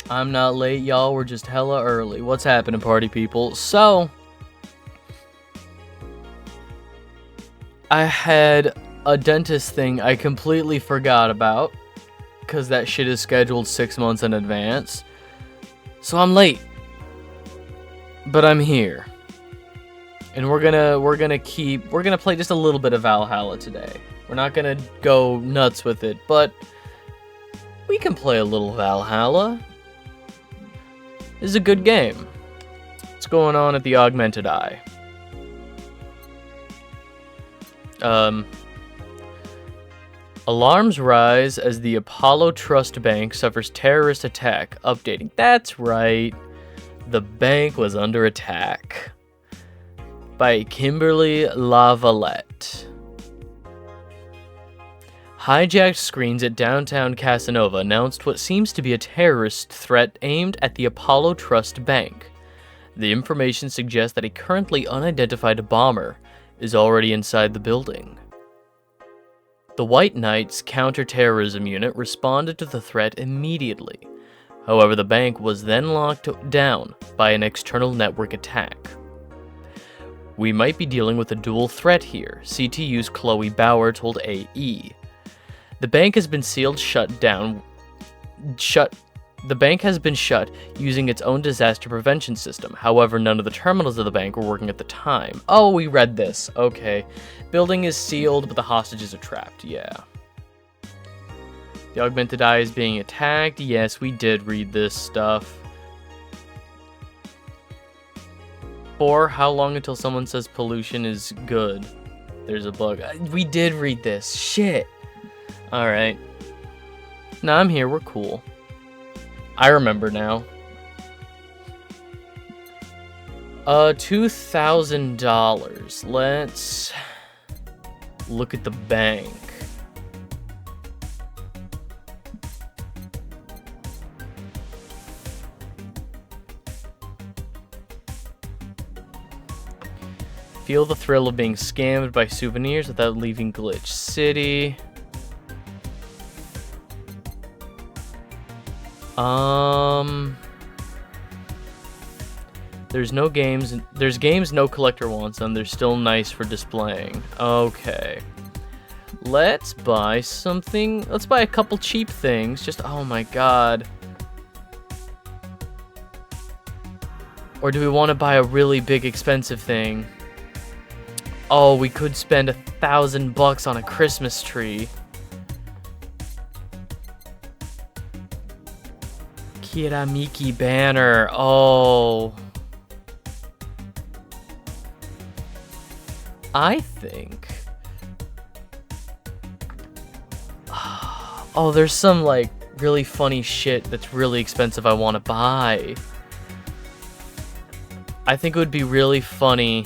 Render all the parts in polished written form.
I'm not late, y'all. We're just hella early. What's happening, party people? So, I had a dentist thing I completely forgot about, because that shit is scheduled 6 months in advance. So I'm late. But I'm here. And we're gonna play just a little bit of Valhalla today. We're not gonna go nuts with it, but we can play a little Valhalla. This is a good game. What's going on at the Augmented Eye? Alarms rise as the Apollo Trust Bank suffers terrorist attack. Updating. That's right. The bank was under attack. By Kimberly LaValette. Hijacked screens at downtown Casanova announced what seems to be a terrorist threat aimed at the Apollo Trust Bank. The information suggests that a currently unidentified bomber is already inside the building. The White Knights counterterrorism unit responded to the threat immediately. However, the bank was then locked down by an external network attack. We might be dealing with a dual threat here, CTU's Chloe Bauer told AE. The bank has been The bank has been shut using its own disaster prevention system. However, none of the terminals of the bank were working at the time. Oh, we read this. Okay. Building is sealed, but the hostages are trapped. Yeah. The Augmented Eye is being attacked. Yes, we did read this stuff. For how long until someone says pollution is good? There's a bug. We did read this. Shit. Alright. Nah, I'm here. We're cool. I remember now. $2,000. Let's look at the bank. Feel the thrill of being scammed by souvenirs without leaving Glitch City. There's games no collector wants them. They're still nice for displaying. Okay. Let's buy something. Let's buy a couple cheap things. Just, oh my god. Or do we want to buy a really big expensive thing? Oh, we could spend $1,000 on a Christmas tree. Kiramiki banner. Oh. I think. Oh, there's some like really funny shit that's really expensive I want to buy. I think it would be really funny.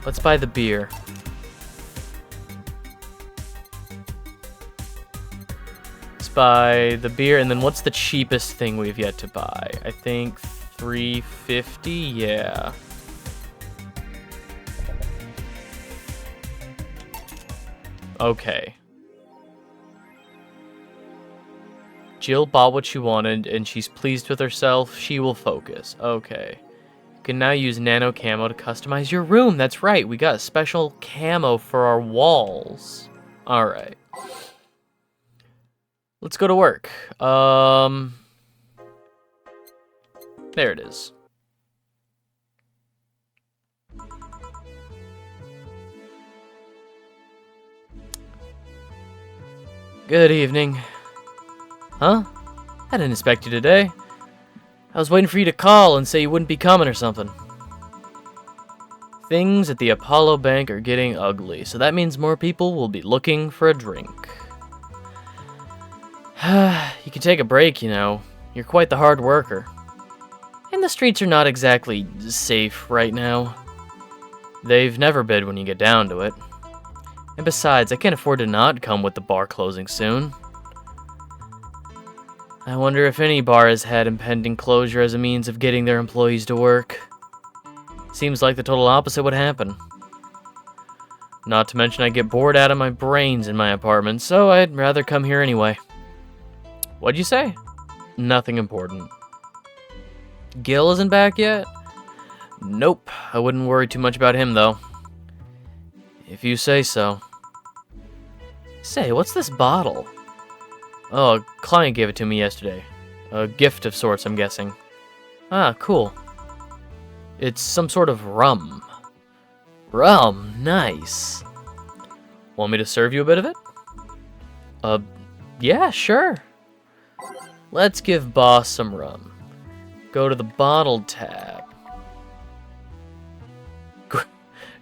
Let's buy the beer. Let's buy the beer, and then what's the cheapest thing we've yet to buy? I think $3.50? Yeah. Okay. Jill bought what she wanted, and she's pleased with herself. She will focus. Okay. You can now use nano camo to customize your room. That's right. We got a special camo for our walls. Alright. Let's go to work. There it is. Good evening. Huh? I didn't expect you today. I was waiting for you to call and say you wouldn't be coming or something. Things at the Apollo Bank are getting ugly, so that means more people will be looking for a drink. You can take a break, you know. You're quite the hard worker. And the streets are not exactly safe right now. They've never been when you get down to it. And besides, I can't afford to not come with the bar closing soon. I wonder if any bar has had impending closure as a means of getting their employees to work. Seems like the total opposite would happen. Not to mention I get bored out of my brains in my apartment, so I'd rather come here anyway. What'd you say? Nothing important. Gil isn't back yet? Nope. I wouldn't worry too much about him, though. If you say so. Say, what's this bottle? Oh, a client gave it to me yesterday. A gift of sorts, I'm guessing. Ah, cool. It's some sort of rum. Rum, nice. Want me to serve you a bit of it? Yeah, sure. Let's give boss some rum. Go to the bottle tab.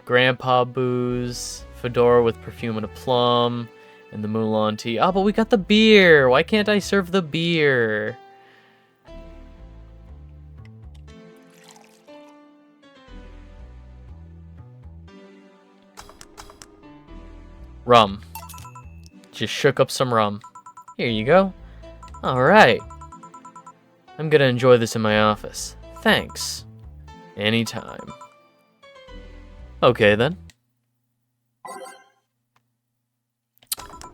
Grandpa booze, fedora with perfume and a plum, and the Moulin tea. Oh, but we got the beer. Why can't I serve the beer? Rum. Just shook up some rum. Here you go. Alright. I'm gonna enjoy this in my office. Thanks. Anytime. Okay then.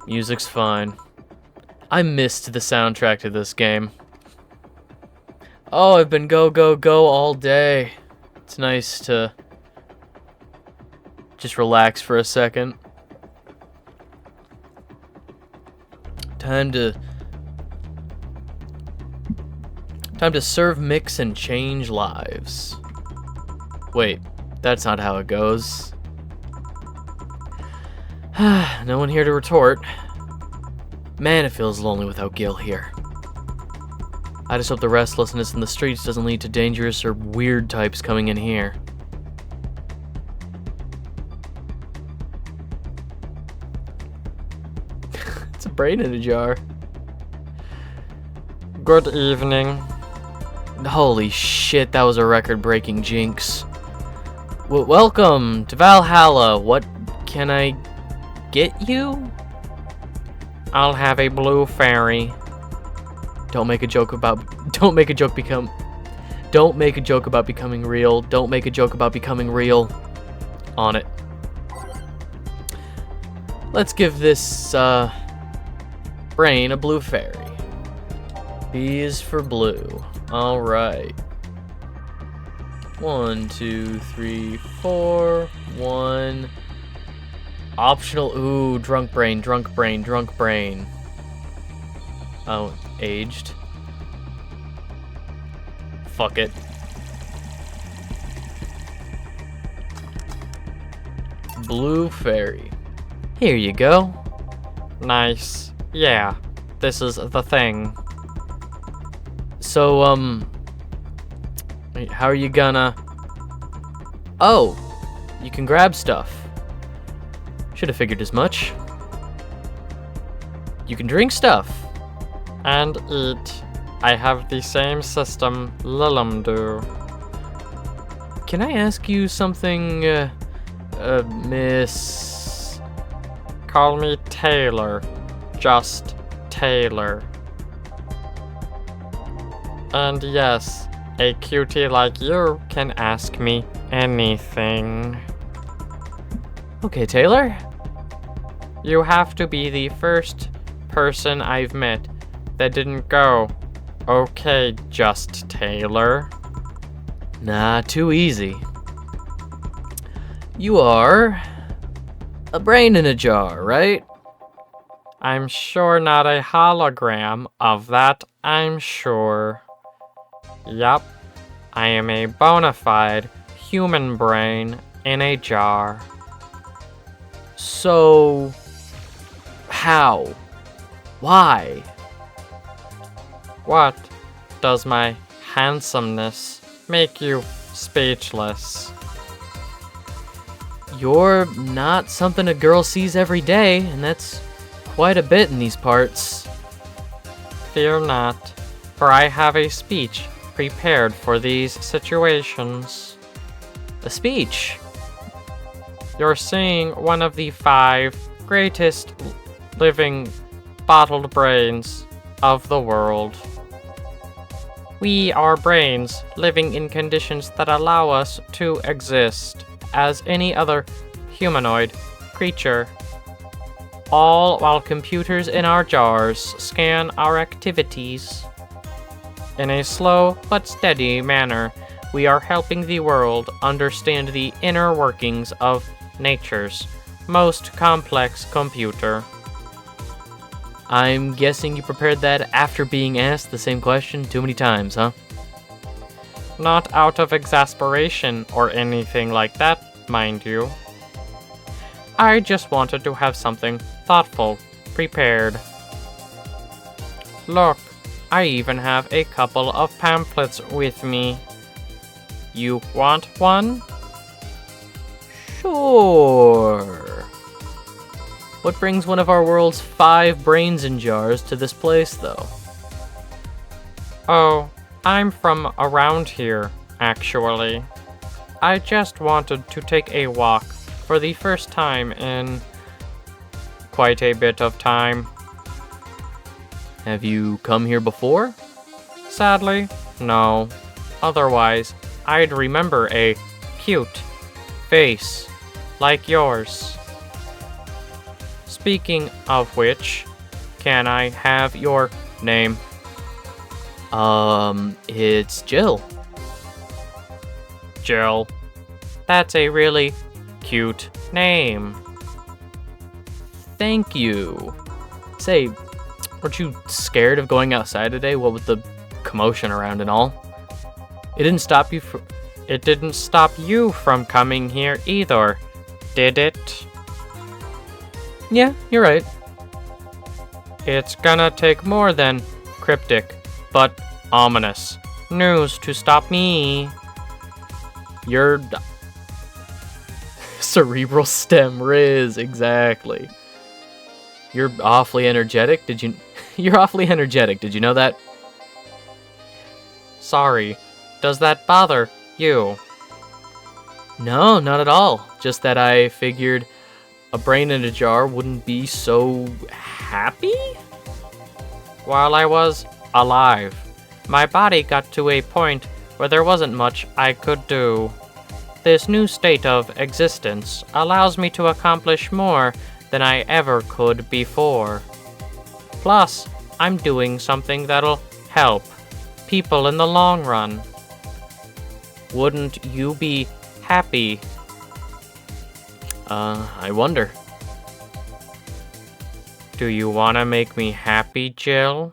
Music's fine. I missed the soundtrack to this game. Oh, I've been go, go, go all day. It's nice to just relax for a second. Time to serve, mix, and change lives. Wait, that's not how it goes. No one here to retort. Man, it feels lonely without Gil here. I just hope the restlessness in the streets doesn't lead to dangerous or weird types coming in here. It's a brain in a jar. Good evening. Holy shit, that was a record-breaking jinx. Welcome to Valhalla. What can I get you? I'll have a blue fairy. Don't make a joke about becoming real. Don't make a joke about becoming real. On it. Let's give this brain a blue fairy. B is for blue. Alright. 1, 2, 3, 4. 1. Optional. Ooh, drunk brain, drunk brain, drunk brain. Oh, aged. Fuck it. Blue fairy. Here you go. Nice. Yeah, this is the thing. So, how are you gonna... Oh, you can grab stuff. Should have figured as much. You can drink stuff. And eat. I have the same system Lilum do. Can I ask you something, Miss... Call me Taylor. Just Taylor. And yes, a cutie like you can ask me anything. Okay, Taylor. You have to be the first person I've met that didn't go, okay, just Taylor. Nah, too easy. You are a brain in a jar, right? I'm sure not a hologram of that, I'm sure. Yup, I am a bona fide human brain in a jar. So, how? Why? What? Does my handsomeness make you speechless? You're not something a girl sees every day, and that's quite a bit in these parts. Fear not, for I have a speech prepared for these situations. A speech? You're seeing one of the 5 greatest living bottled brains of the world. We are brains living in conditions that allow us to exist as any other humanoid creature, all while computers in our jars scan our activities. In a slow but steady manner, we are helping the world understand the inner workings of nature's most complex computer. I'm guessing you prepared that after being asked the same question too many times, huh? Not out of exasperation or anything like that, mind you. I just wanted to have something thoughtful prepared. Look, I even have a couple of pamphlets with me. You want one? Sure. What brings one of our world's 5 brains in jars to this place, though? Oh, I'm from around here, actually. I just wanted to take a walk for the first time in quite a bit of time. Have you come here before? Sadly, no. Otherwise, I'd remember a cute face like yours. Speaking of which, can I have your name? It's Jill. Jill. That's a really cute name. Thank you. Say, weren't you scared of going outside today? What with the commotion around and all? It didn't stop you from coming here either, did it? Yeah, you're right. It's gonna take more than cryptic, but ominous news to stop me. Your cerebral stem Riz, exactly. You're awfully energetic, You're awfully energetic, did you know that? Sorry, does that bother you? No, not at all. Just that I figured a brain in a jar wouldn't be so happy? While I was alive, my body got to a point where there wasn't much I could do. This new state of existence allows me to accomplish more than I ever could before. Plus, I'm doing something that'll help people in the long run. Wouldn't you be happy? I wonder. Do you want to make me happy, Jill?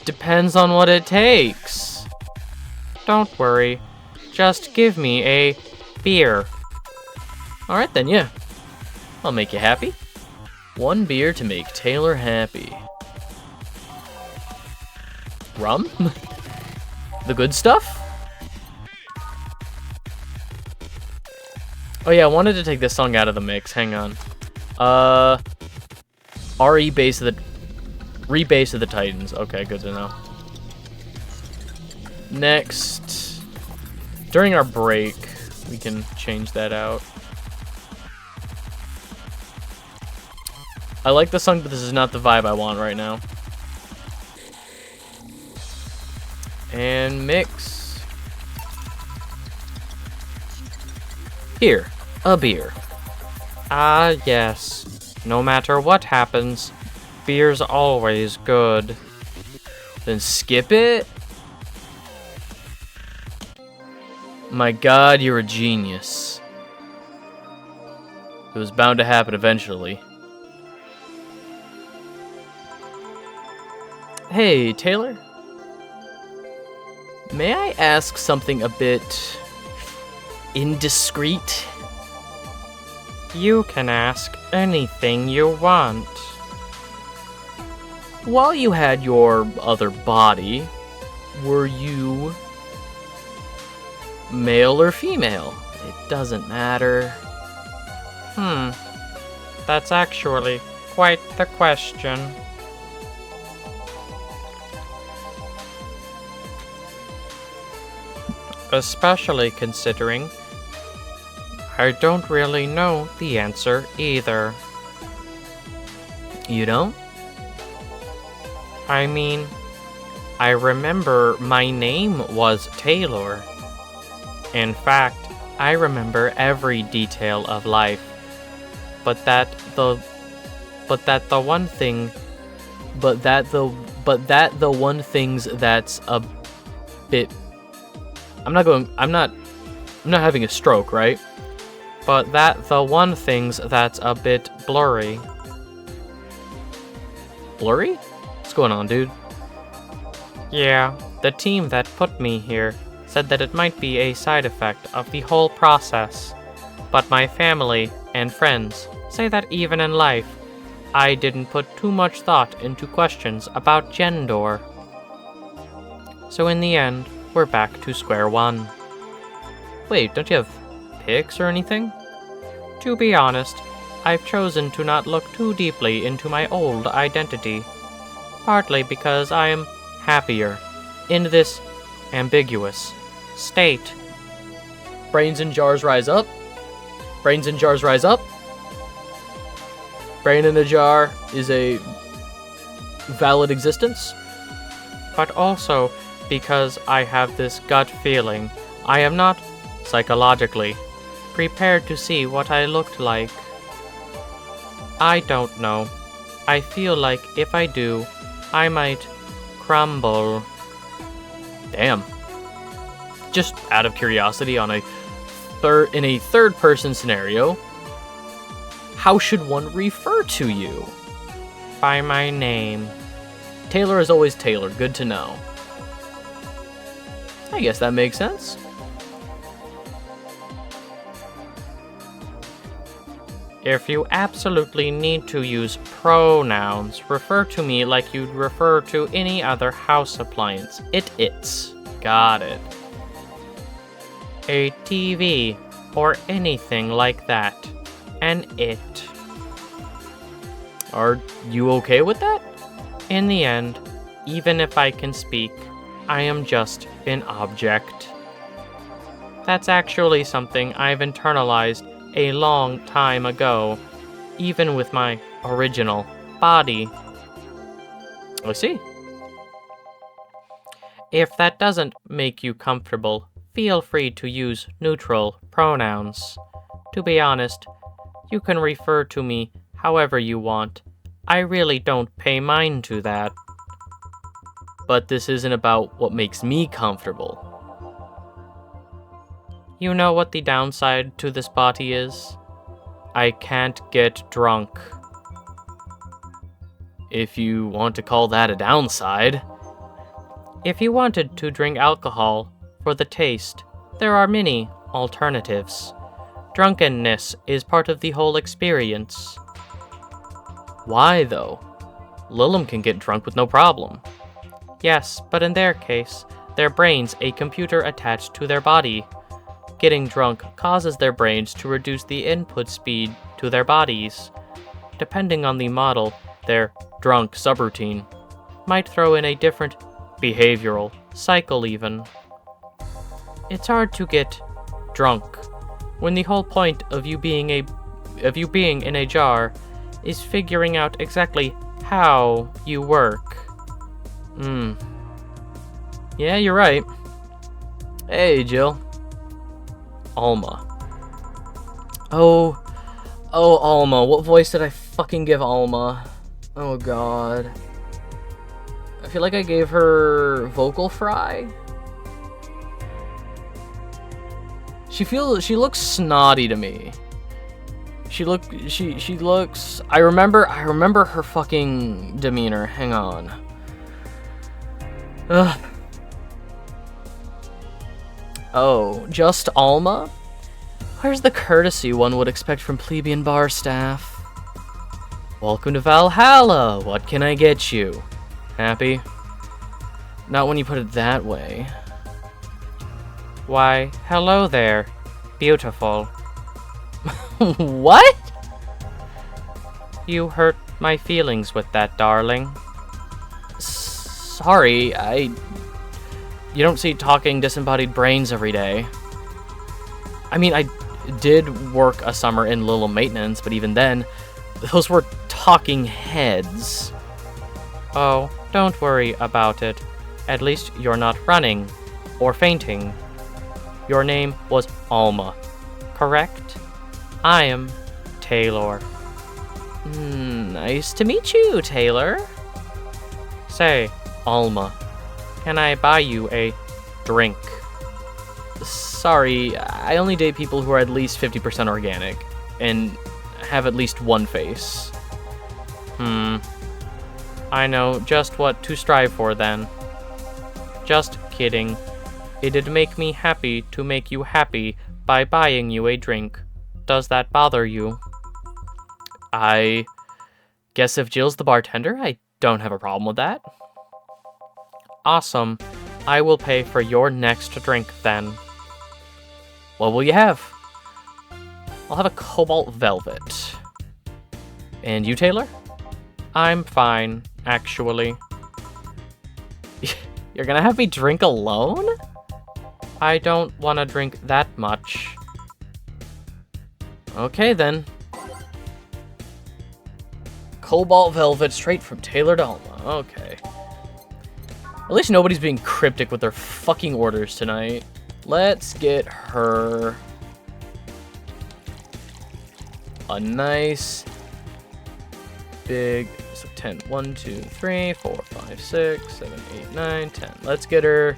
Depends on what it takes. Don't worry. Just give me a beer. Alright then, yeah. I'll make you happy. 1 beer to make Taylor happy. Rum? The good stuff? Oh yeah, I wanted to take this song out of the mix. Hang on. Rebase of the Titans. Okay, good to know. Next, during our break, we can change that out. I like the song, but this is not the vibe I want right now. And mix. Here, a beer. Ah, yes. No matter what happens, beer's always good. Then skip it? My god, you're a genius. It was bound to happen eventually. Hey, Taylor? May I ask something a bit indiscreet? You can ask anything you want. While you had your other body, were you male or female? It doesn't matter. That's actually quite the question. Especially considering I don't really know the answer either. You don't? I mean, I remember my name was Taylor. In fact, I remember every detail of life. But that the but that the one things that's a bit... I'm not having a stroke, right? But that the one things that's a bit blurry. Blurry? What's going on, dude? Yeah, the team that put me here said that it might be a side effect of the whole process. But my family and friends say that even in life, I didn't put too much thought into questions about gender. So in the end, we're back to square one. Wait, don't you have pics or anything? To be honest, I've chosen to not look too deeply into my old identity. Partly because I am happier in this ambiguous state. Brains in jars rise up. Brains in jars rise up. Brain in a jar is a valid existence. But also because I have this gut feeling I am not, psychologically, prepared to see what I looked like. I don't know. I feel like if I do, I might crumble. Damn. Just out of curiosity, in a third-person scenario, how should one refer to you? By my name. Taylor is always Taylor. Good to know. I guess that makes sense. If you absolutely need to use pronouns, refer to me like you'd refer to any other house appliance. It's. Got it. A TV or anything like that. An it. Are you okay with that? In the end, even if I can speak, I am just an object. That's actually something I've internalized a long time ago, even with my original body. I see. If that doesn't make you comfortable, feel free to use neutral pronouns. To be honest, you can refer to me however you want. I really don't pay mind to that. But this isn't about what makes me comfortable. You know what the downside to this body is? I can't get drunk. If you want to call that a downside. If you wanted to drink alcohol for the taste, there are many alternatives. Drunkenness is part of the whole experience. Why, though? Lilum can get drunk with no problem. Yes, but in their case, their brain's a computer attached to their body. Getting drunk causes their brains to reduce the input speed to their bodies. Depending on the model, their drunk subroutine might throw in a different behavioral cycle even. It's hard to get drunk when the whole point of you being in a jar is figuring out exactly how you work. Yeah, you're right. Hey, Jill. Alma. Oh, Alma. What voice did I fucking give Alma? Oh, God. I feel like I gave her vocal fry. She looks snotty to me. She looks... I remember her fucking demeanor. Hang on. Ugh. Oh, just Alma? Where's the courtesy one would expect from plebeian bar staff? Welcome to Valhalla. What can I get you? Happy? Not when you put it that way. Why, hello there. Beautiful. What? You hurt my feelings with that, darling. Sorry, You don't see talking disembodied brains every day. I mean, I did work a summer in Lilum maintenance, but even then, those were talking heads. Oh, don't worry about it. At least you're not running or fainting. Your name was Alma, correct? I am Taylor. Nice to meet you, Taylor. Say, Alma, can I buy you a drink? Sorry, I only date people who are at least 50% organic, and have at least one face. I know just what to strive for then. Just kidding. It'd make me happy to make you happy by buying you a drink. Does that bother you? I guess if Jill's the bartender, I don't have a problem with that. Awesome. I will pay for your next drink then. What will you have? I'll have a cobalt velvet. And you, Taylor? I'm fine, actually. You're gonna have me drink alone? I don't want to drink that much. Okay, then. Cobalt velvet straight from Taylor to Alma. Okay. At least nobody's being cryptic with their fucking orders tonight. Let's get her a nice big, so 10, 1, 2, 3, 4, 5, 6, 7, 8, 9, 10. Let's get her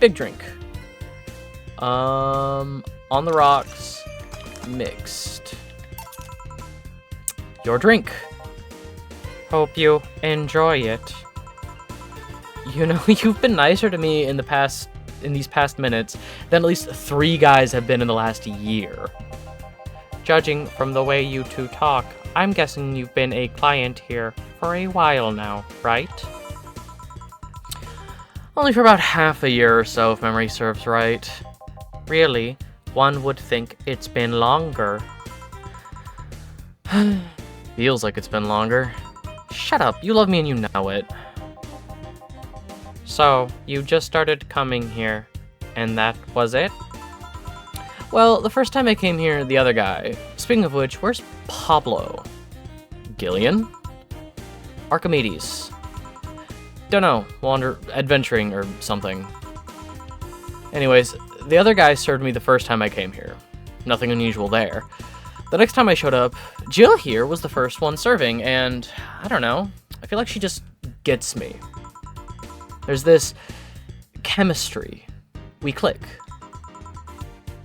big drink. On the rocks, mixed. Your drink. Hope you enjoy it. You know, you've been nicer to me in these past minutes than at least 3 guys have been in the last year. Judging from the way you two talk, I'm guessing you've been a client here for a while now, right? Only for about half a year or so, if memory serves right. Really? One would think it's been longer. Feels like it's been longer. Shut up, you love me and you know it. So, you just started coming here, and that was it? Well, the first time I came here, the other guy. Speaking of which, where's Pablo? Gillian? Archimedes? Dunno, adventuring or something. Anyways, the other guy served me the first time I came here. Nothing unusual there. The next time I showed up, Jill here was the first one serving, and I don't know, I feel like she just gets me. There's this chemistry. We click.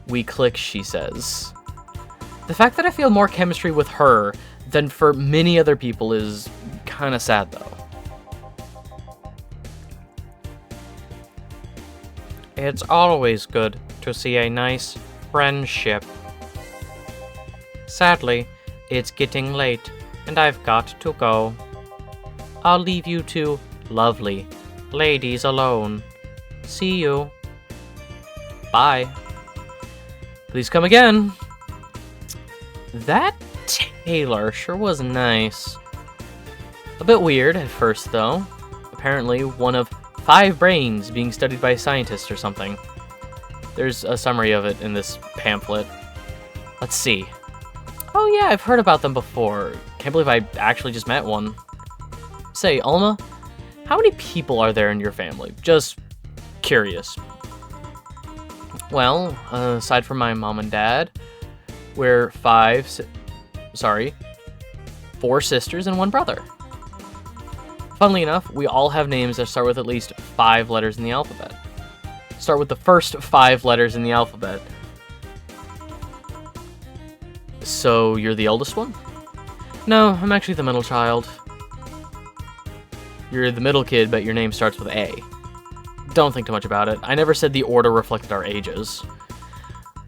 We click, she says. The fact that I feel more chemistry with her than for many other people is kinda sad, though. It's always good to see a nice friendship. Sadly, it's getting late, and I've got to go. I'll leave you two lovely ladies alone. See you. Bye. Please come again. That Taylor sure was nice. A bit weird at first, though. Apparently one of 5 brains being studied by scientists or something. There's a summary of it in this pamphlet. Let's see. Oh yeah, I've heard about them before. Can't believe I actually just met one. Say, Alma, how many people are there in your family? Just curious. Well, aside from my mom and dad, we're 4 sisters and 1 brother. Funnily enough, we all have names that start with at least 5 letters in the alphabet. Start with the first 5 letters in the alphabet. So, you're the eldest one? No, I'm actually the middle child. You're the middle kid, but your name starts with A. Don't think too much about it. I never said the order reflected our ages.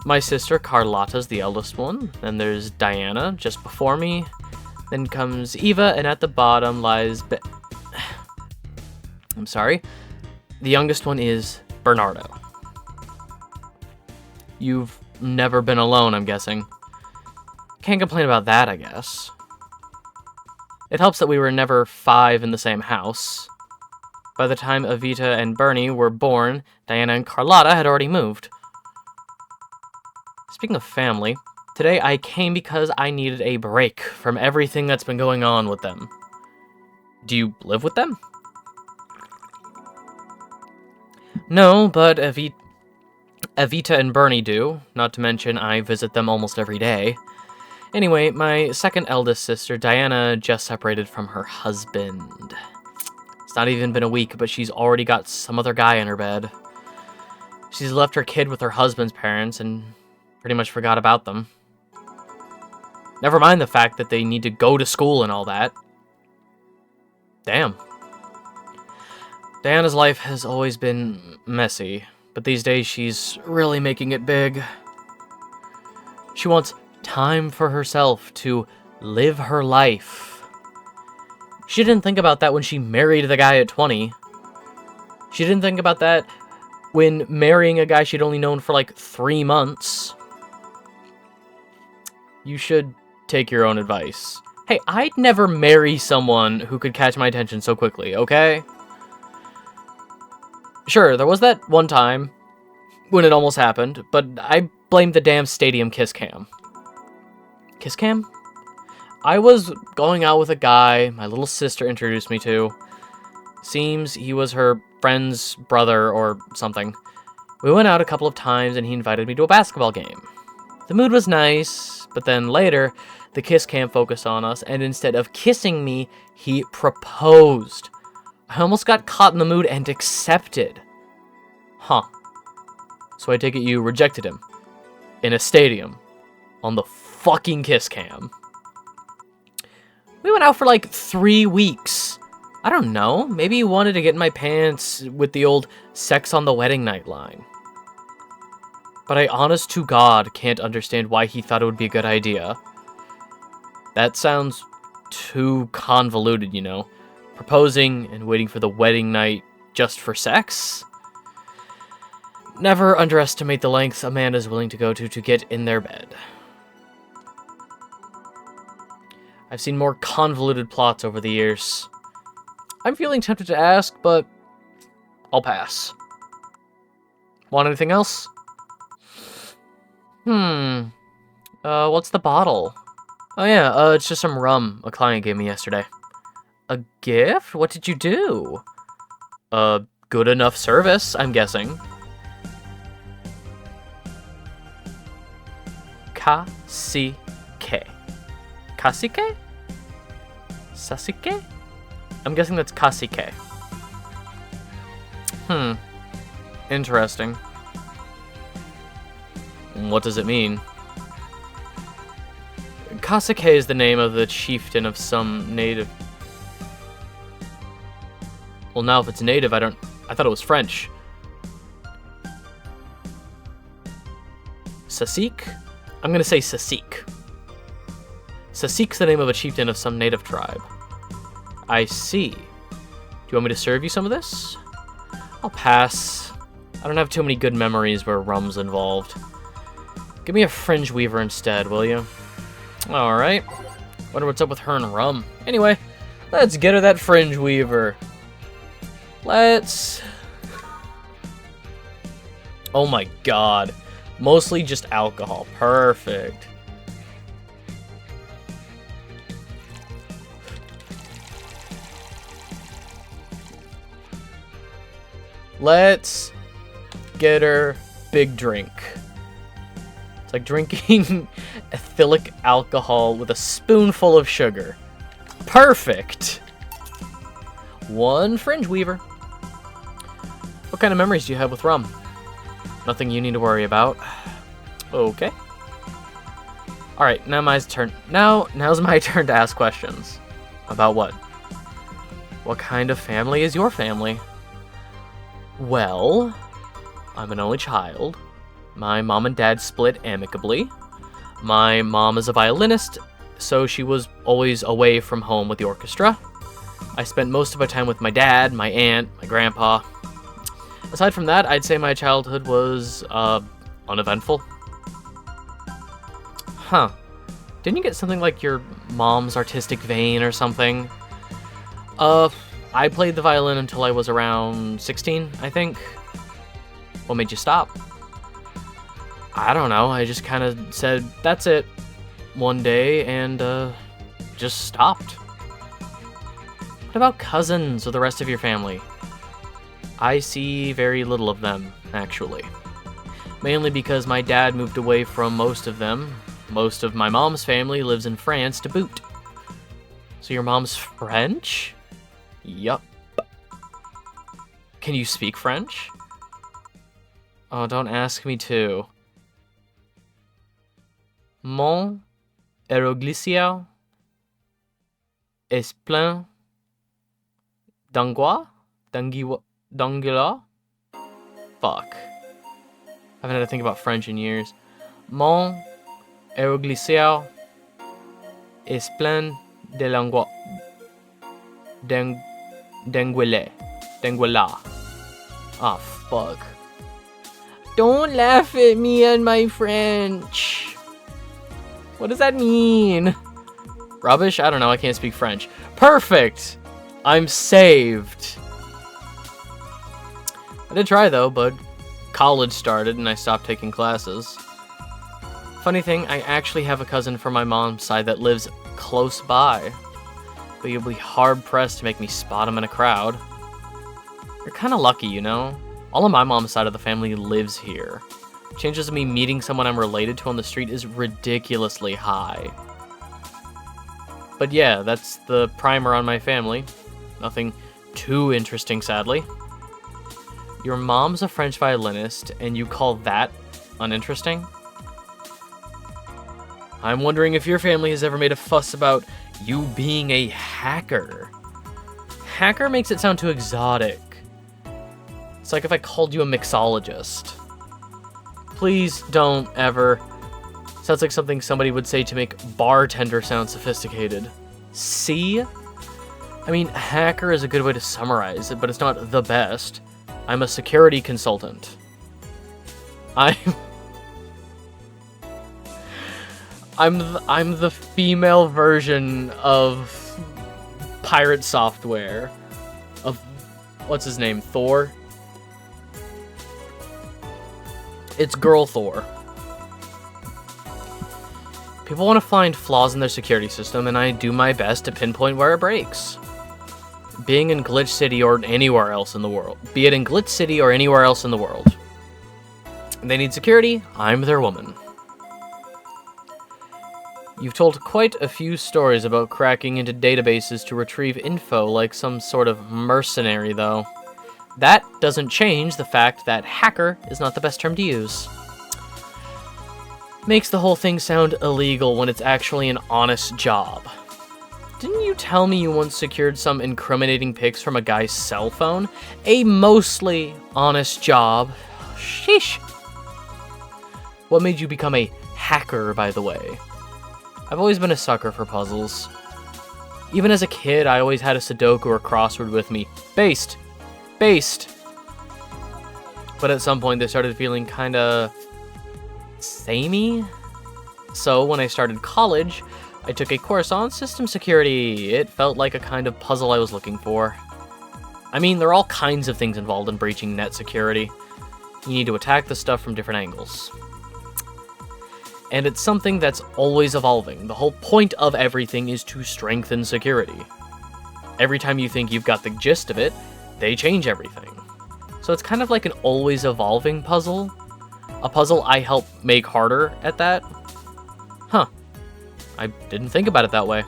My sister Carlotta's the eldest one. Then there's Diana, just before me. Then comes Eva, and at the bottom lies I'm sorry. The youngest one is Bernardo. You've never been alone, I'm guessing. Can't complain about that, I guess. It helps that we were never 5 in the same house. By the time Evita and Bernie were born, Diana and Carlotta had already moved. Speaking of family, today I came because I needed a break from everything that's been going on with them. Do you live with them? No, but Evita and Bernie do, not to mention I visit them almost every day. Anyway, my second eldest sister, Diana, just separated from her husband. It's not even been a week, but she's already got some other guy in her bed. She's left her kid with her husband's parents and pretty much forgot about them. Never mind the fact that they need to go to school and all that. Damn. Diana's life has always been messy, but these days she's really making it big. She wants time for herself to live her life. She didn't think about that when she married the guy at 20. She didn't think about that when marrying a guy she'd only known for like 3 months. You should take your own advice. Hey, I'd never marry someone who could catch my attention so quickly, okay? Sure, there was that one time when it almost happened, but I blamed the damn stadium kiss cam. Kiss cam? I was going out with a guy my little sister introduced me to. Seems he was her friend's brother or something. We went out a couple of times and he invited me to a basketball game. The mood was nice, but then later, the kiss cam focused on us, and instead of kissing me, he proposed. I almost got caught in the mood and accepted. Huh. So I take it you rejected him. In a stadium. On the fucking kiss cam. We went out for like 3 weeks. I don't know. Maybe he wanted to get in my pants with the old sex on the wedding night line. But I honest to God can't understand why he thought it would be a good idea. That sounds too convoluted, you know. Proposing and waiting for the wedding night just for sex? Never underestimate the lengths a man is willing to go to get in their bed. I've seen more convoluted plots over the years. I'm feeling tempted to ask, but I'll pass. Want anything else? What's the bottle? Oh yeah, it's just some rum a client gave me yesterday. A gift? What did you do? Good enough service, I'm guessing. Kasike. Kasike? Sasuke? I'm guessing that's kasike. Interesting. What does it mean? Kasike is the name of the chieftain of some native... Well, now if it's native, I thought it was French. Sasik? I'm gonna say Sasik. Sasik's the name of a chieftain of some native tribe. I see. Do you want me to serve you some of this? I'll pass. I don't have too many good memories where rum's involved. Give me a fringe weaver instead, will you? Alright. Wonder what's up with her and rum. Anyway, let's get her that fringe weaver. Let's... Oh my god. Mostly just alcohol. Perfect. Let's get her big drink. It's like drinking ethylic alcohol with a spoonful of sugar. Perfect. One fringe weaver. What kind of memories do you have with rum? Nothing you need to worry about. Okay. Alright, now now's my turn to ask questions. About what? What kind of family is your family? Well, I'm an only child. My mom and dad split amicably. My mom is a violinist, so she was always away from home with the orchestra. I spent most of my time with my dad, my aunt, my grandpa. Aside from that, I'd say my childhood was, uneventful. Huh. Didn't you get something like your mom's artistic vein or something? I played the violin until I was around 16, I think. What made you stop? I don't know, I just kind of said, that's it, one day, and, just stopped. What about cousins or the rest of your family? I see very little of them, actually. Mainly because my dad moved away from most of them. Most of my mom's family lives in France to boot. So your mom's French? Yup. Can you speak French? Oh, don't ask me to. Mon aéroglycial est plein d'angoisse? D'angoisse? Fuck. I haven't had to think about French in years. Mon aéroglycial est plein de l'angoisse. D'anguilla. Ah, fuck. Don't laugh at me and my French. What does that mean? Rubbish? I don't know, I can't speak French. Perfect! I'm saved. I did try though, but college started and I stopped taking classes. Funny thing, I actually have a cousin from my mom's side that lives close by, but you'll be hard-pressed to make me spot him in a crowd. You're kinda lucky, you know? All of my mom's side of the family lives here. Chances of me meeting someone I'm related to on the street is ridiculously high. But yeah, that's the primer on my family. Nothing too interesting, sadly. Your mom's a French violinist, and you call that uninteresting? I'm wondering if your family has ever made a fuss about you being a hacker. Hacker makes it sound too exotic. It's like if I called you a mixologist. Please don't ever. Sounds like something somebody would say to make bartender sound sophisticated. See? I mean, hacker is a good way to summarize it, but it's not the best. I'm a security consultant. I'm the female version of pirate software. Of what's his name? Thor? It's Girl Thor. People want to find flaws in their security system, and I do my best to pinpoint where it breaks. Being in Glitch City or anywhere else in the world. Be it in Glitch City or anywhere else in the world. They need security, I'm their woman. You've told quite a few stories about cracking into databases to retrieve info like some sort of mercenary, though. That doesn't change the fact that hacker is not the best term to use. Makes the whole thing sound illegal when it's actually an honest job. Didn't you tell me you once secured some incriminating pics from a guy's cell phone? A mostly honest job. Sheesh. What made you become a hacker, by the way? I've always been a sucker for puzzles. Even as a kid, I always had a Sudoku or crossword with me. Based. But at some point, they started feeling kinda samey. So when I started college, I took a course on system security. It felt like a kind of puzzle I was looking for. I mean, there are all kinds of things involved in breaching net security. You need to attack the stuff from different angles. And it's something that's always evolving. The whole point of everything is to strengthen security. Every time you think you've got the gist of it, they change everything. So it's kind of like an always evolving puzzle. A puzzle I help make harder at that. Huh. I didn't think about it that way.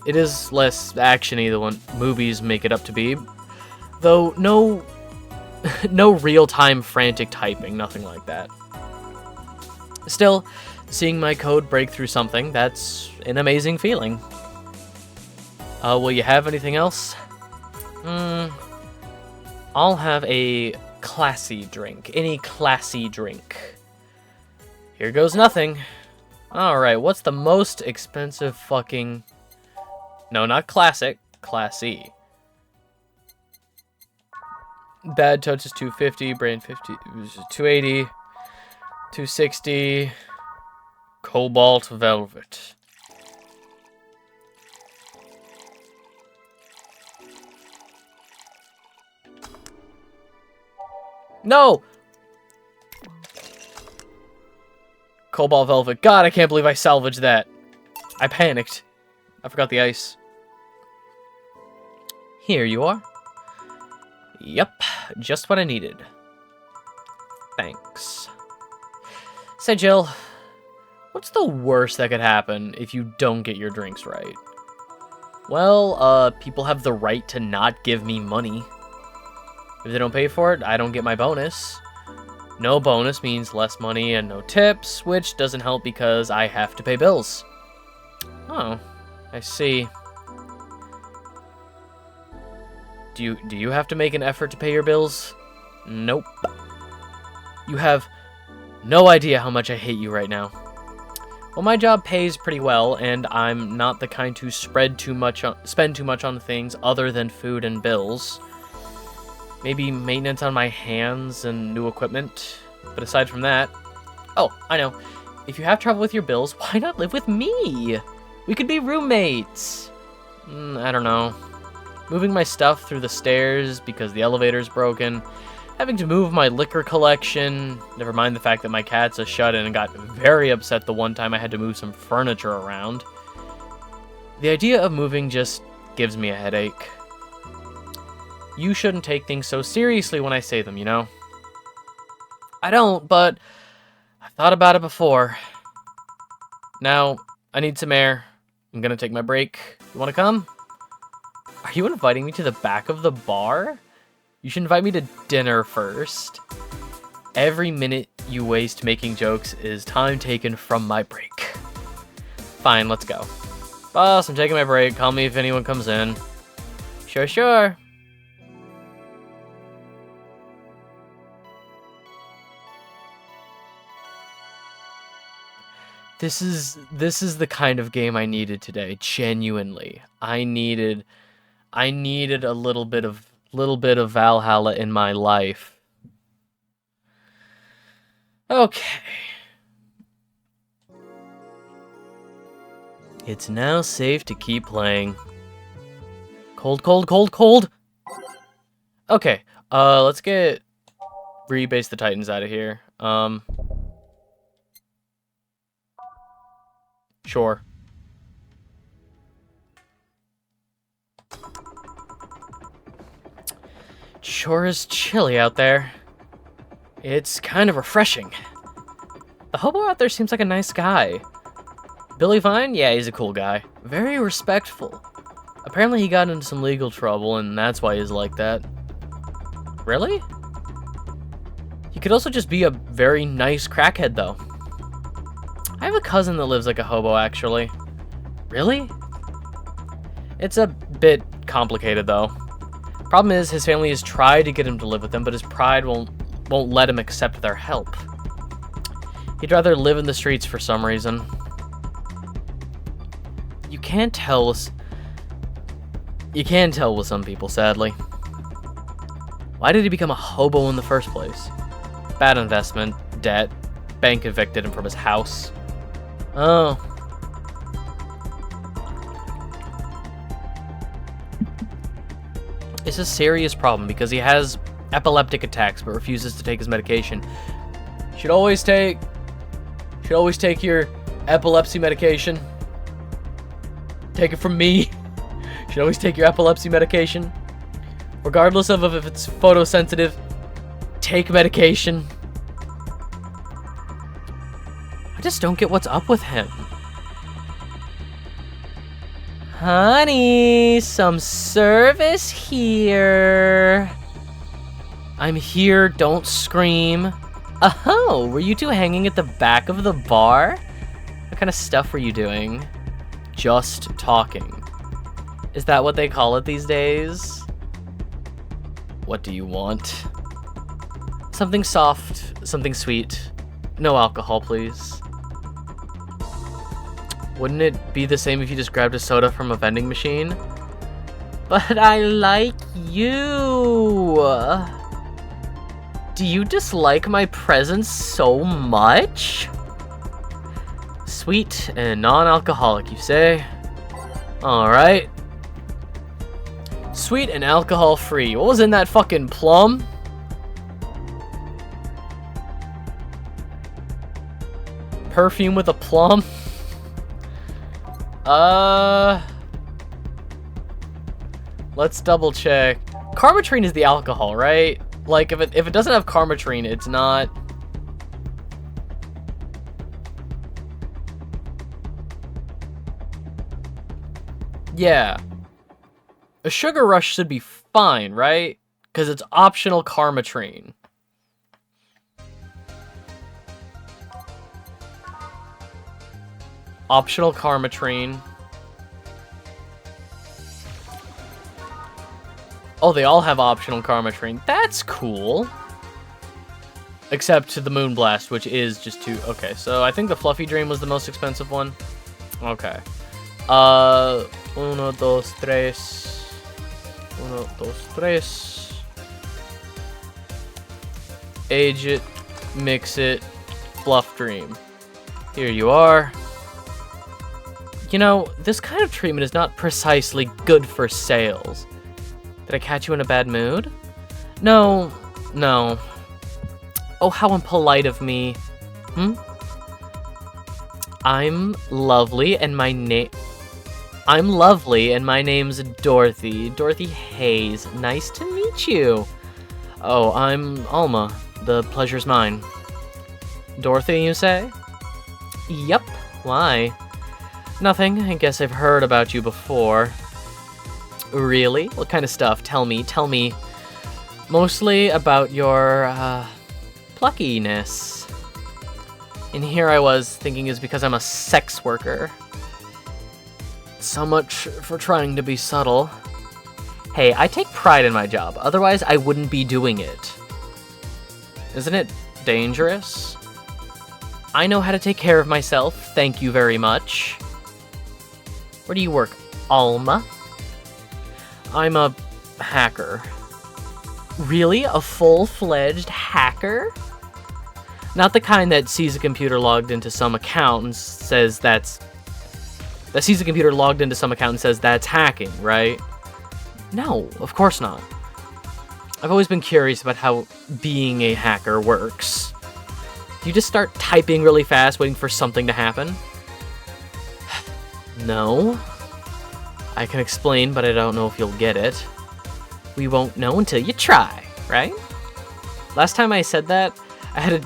It is less action-y than what movies make it up to be. Though no real-time frantic typing, nothing like that. Still, seeing my code break through something, that's an amazing feeling. Will you have anything else? I'll have a classy drink. Any classy drink. Here goes nothing. Alright, what's the most expensive fucking... No, not classic. Classy. Bad Touch is $250. Brand 50. $280. $260. Cobalt Velvet. No! Cobalt Velvet. God, I can't believe I salvaged that. I panicked. I forgot the ice. Here you are. Yep, just what I needed. Thanks. Say, Jill, What's the worst that could happen if you don't get your drinks right? Well, people have the right to not give me money. If they don't pay for it, I don't get my bonus. No bonus means less money and no tips, which doesn't help because I have to pay bills. Oh, I see. Do you have to make an effort to pay your bills? Nope. You have no idea how much I hate you right now. Well, my job pays pretty well, and I'm not the kind to spend too much on things other than food and bills. Maybe maintenance on my hands and new equipment. But aside from that... Oh, I know. If you have trouble with your bills, why not live with me? We could be roommates. I don't know. Moving my stuff through the stairs because the elevator's broken. Having to move my liquor collection. Never mind the fact that my cat's a shut-in and got very upset the one time I had to move some furniture around. The idea of moving just gives me a headache. You shouldn't take things so seriously when I say them, you know? I don't, but I've thought about it before. Now, I need some air. I'm gonna take my break. You wanna come? Are you inviting me to the back of the bar? You should invite me to dinner first. Every minute you waste making jokes is time taken from my break. Fine, let's go. Boss, I'm taking my break. Call me if anyone comes in. Sure, sure. This is the kind of game I needed today, genuinely. I needed a little bit of Valhalla in my life. Okay. It's now safe to keep playing. Cold, cold, cold, cold. Okay. Let's get Rebase the Titans out of here. Sure. Sure is chilly out there. It's kind of refreshing. The hobo out there seems like a nice guy. Billy Vine? Yeah, he's a cool guy. Very respectful. Apparently he got into some legal trouble, and that's why he's like that. Really? He could also just be a very nice crackhead, though. I have a cousin that lives like a hobo, actually. Really? It's a bit complicated, though. Problem is, his family has tried to get him to live with them, but his pride won't let him accept their help. He'd rather live in the streets for some reason. You can tell with some people, sadly. Why did he become a hobo in the first place? Bad investment, debt, bank evicted him from his house. Oh. It's a serious problem because he has epileptic attacks but refuses to take his medication. Should always take your epilepsy medication. Take it from me. Should always take your epilepsy medication. Regardless of if it's photosensitive, take medication. I just don't get what's up with him. Honey, some service here. I'm here, don't scream. Oh, were you two hanging at the back of the bar? What kind of stuff were you doing? Just talking. Is that what they call it these days? What do you want? Something soft, something sweet. No alcohol, please. Wouldn't it be the same if you just grabbed a soda from a vending machine? But I like you. Do you dislike my presence so much? Sweet and non-alcoholic, you say? Alright. Sweet and alcohol-free. What was in that fucking plum? Perfume with a plum? Let's double check. Karmetrine is the alcohol, right? Like, if it doesn't have karmetrine, it's not... Yeah. A sugar rush should be fine, right? Because it's optional karmetrine. Optional karmetrine. Oh, they all have optional karmetrine. That's cool. Except to the Moonblast, which is just too... Okay, so I think the Fluffy Dream was the most expensive one. Okay. Uno, dos, tres. Uno, dos, tres. Age it, mix it, Fluff Dream. Here you are. You know, this kind of treatment is not precisely good for sales. Did I catch you in a bad mood? No. Oh, how impolite of me. I'm lovely and my name's Dorothy. Dorothy Hayes. Nice to meet you. Oh, I'm Alma. The pleasure's mine. Dorothy, you say? Yep. Why? Nothing. I guess I've heard about you before. Really? What kind of stuff? Tell me. Mostly about your, pluckiness. And here I was thinking it's because I'm a sex worker. So much for trying to be subtle. Hey, I take pride in my job, otherwise I wouldn't be doing it. Isn't it dangerous? I know how to take care of myself, thank you very much. Where do you work, Alma? I'm a hacker. Really? A full-fledged hacker? Not the kind that sees a computer logged into some account and says that's hacking, right? No, of course not. I've always been curious about how being a hacker works. Do you just start typing really fast, waiting for something to happen? No. I can explain, but I don't know if you'll get it. We won't know until you try, right? Last time I said that, I had a...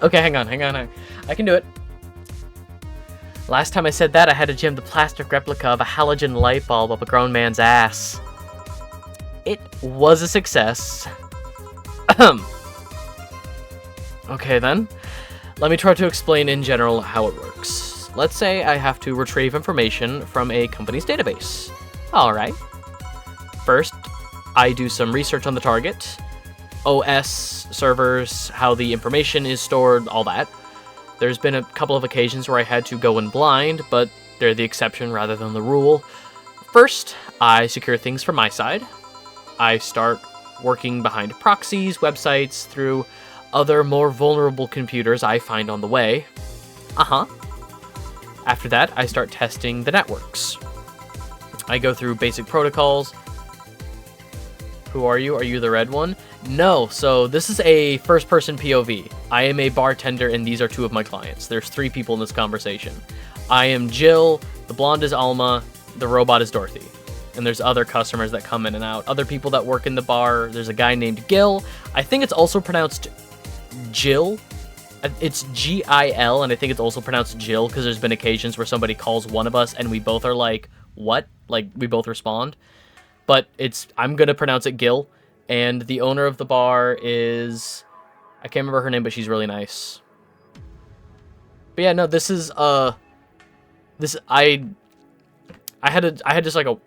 Okay, hang on. I can do it. Last time I said that, I had to jam the plastic replica of a halogen light bulb up a grown man's ass. It was a success. Okay then. Let me try to explain in general how it works. Let's say I have to retrieve information from a company's database. Alright. First, I do some research on the target. OS, servers, how the information is stored, all that. There's been a couple of occasions where I had to go in blind, but they're the exception rather than the rule. First, I secure things from my side. I start working behind proxies, websites, through other more vulnerable computers I find on the way. After that, I start testing the networks. I go through basic protocols. Who are you? Are you the red one? No, so this is a first-person POV. I am a bartender, and these are two of my clients. There's 3 people in this conversation. I am Jill, the blonde is Alma, the robot is Dorothy. And there's other customers that come in and out. Other people that work in the bar. There's a guy named Gil. I think it's also pronounced Jill. It's G-I-L, and I think it's also pronounced Jill, because there's been occasions where somebody calls one of us, and we both are like, what? Like, we both respond. But I'm going to pronounce it Gil. And the owner of the bar is... I can't remember her name, but she's really nice. But yeah, no, this is, I had just, like, a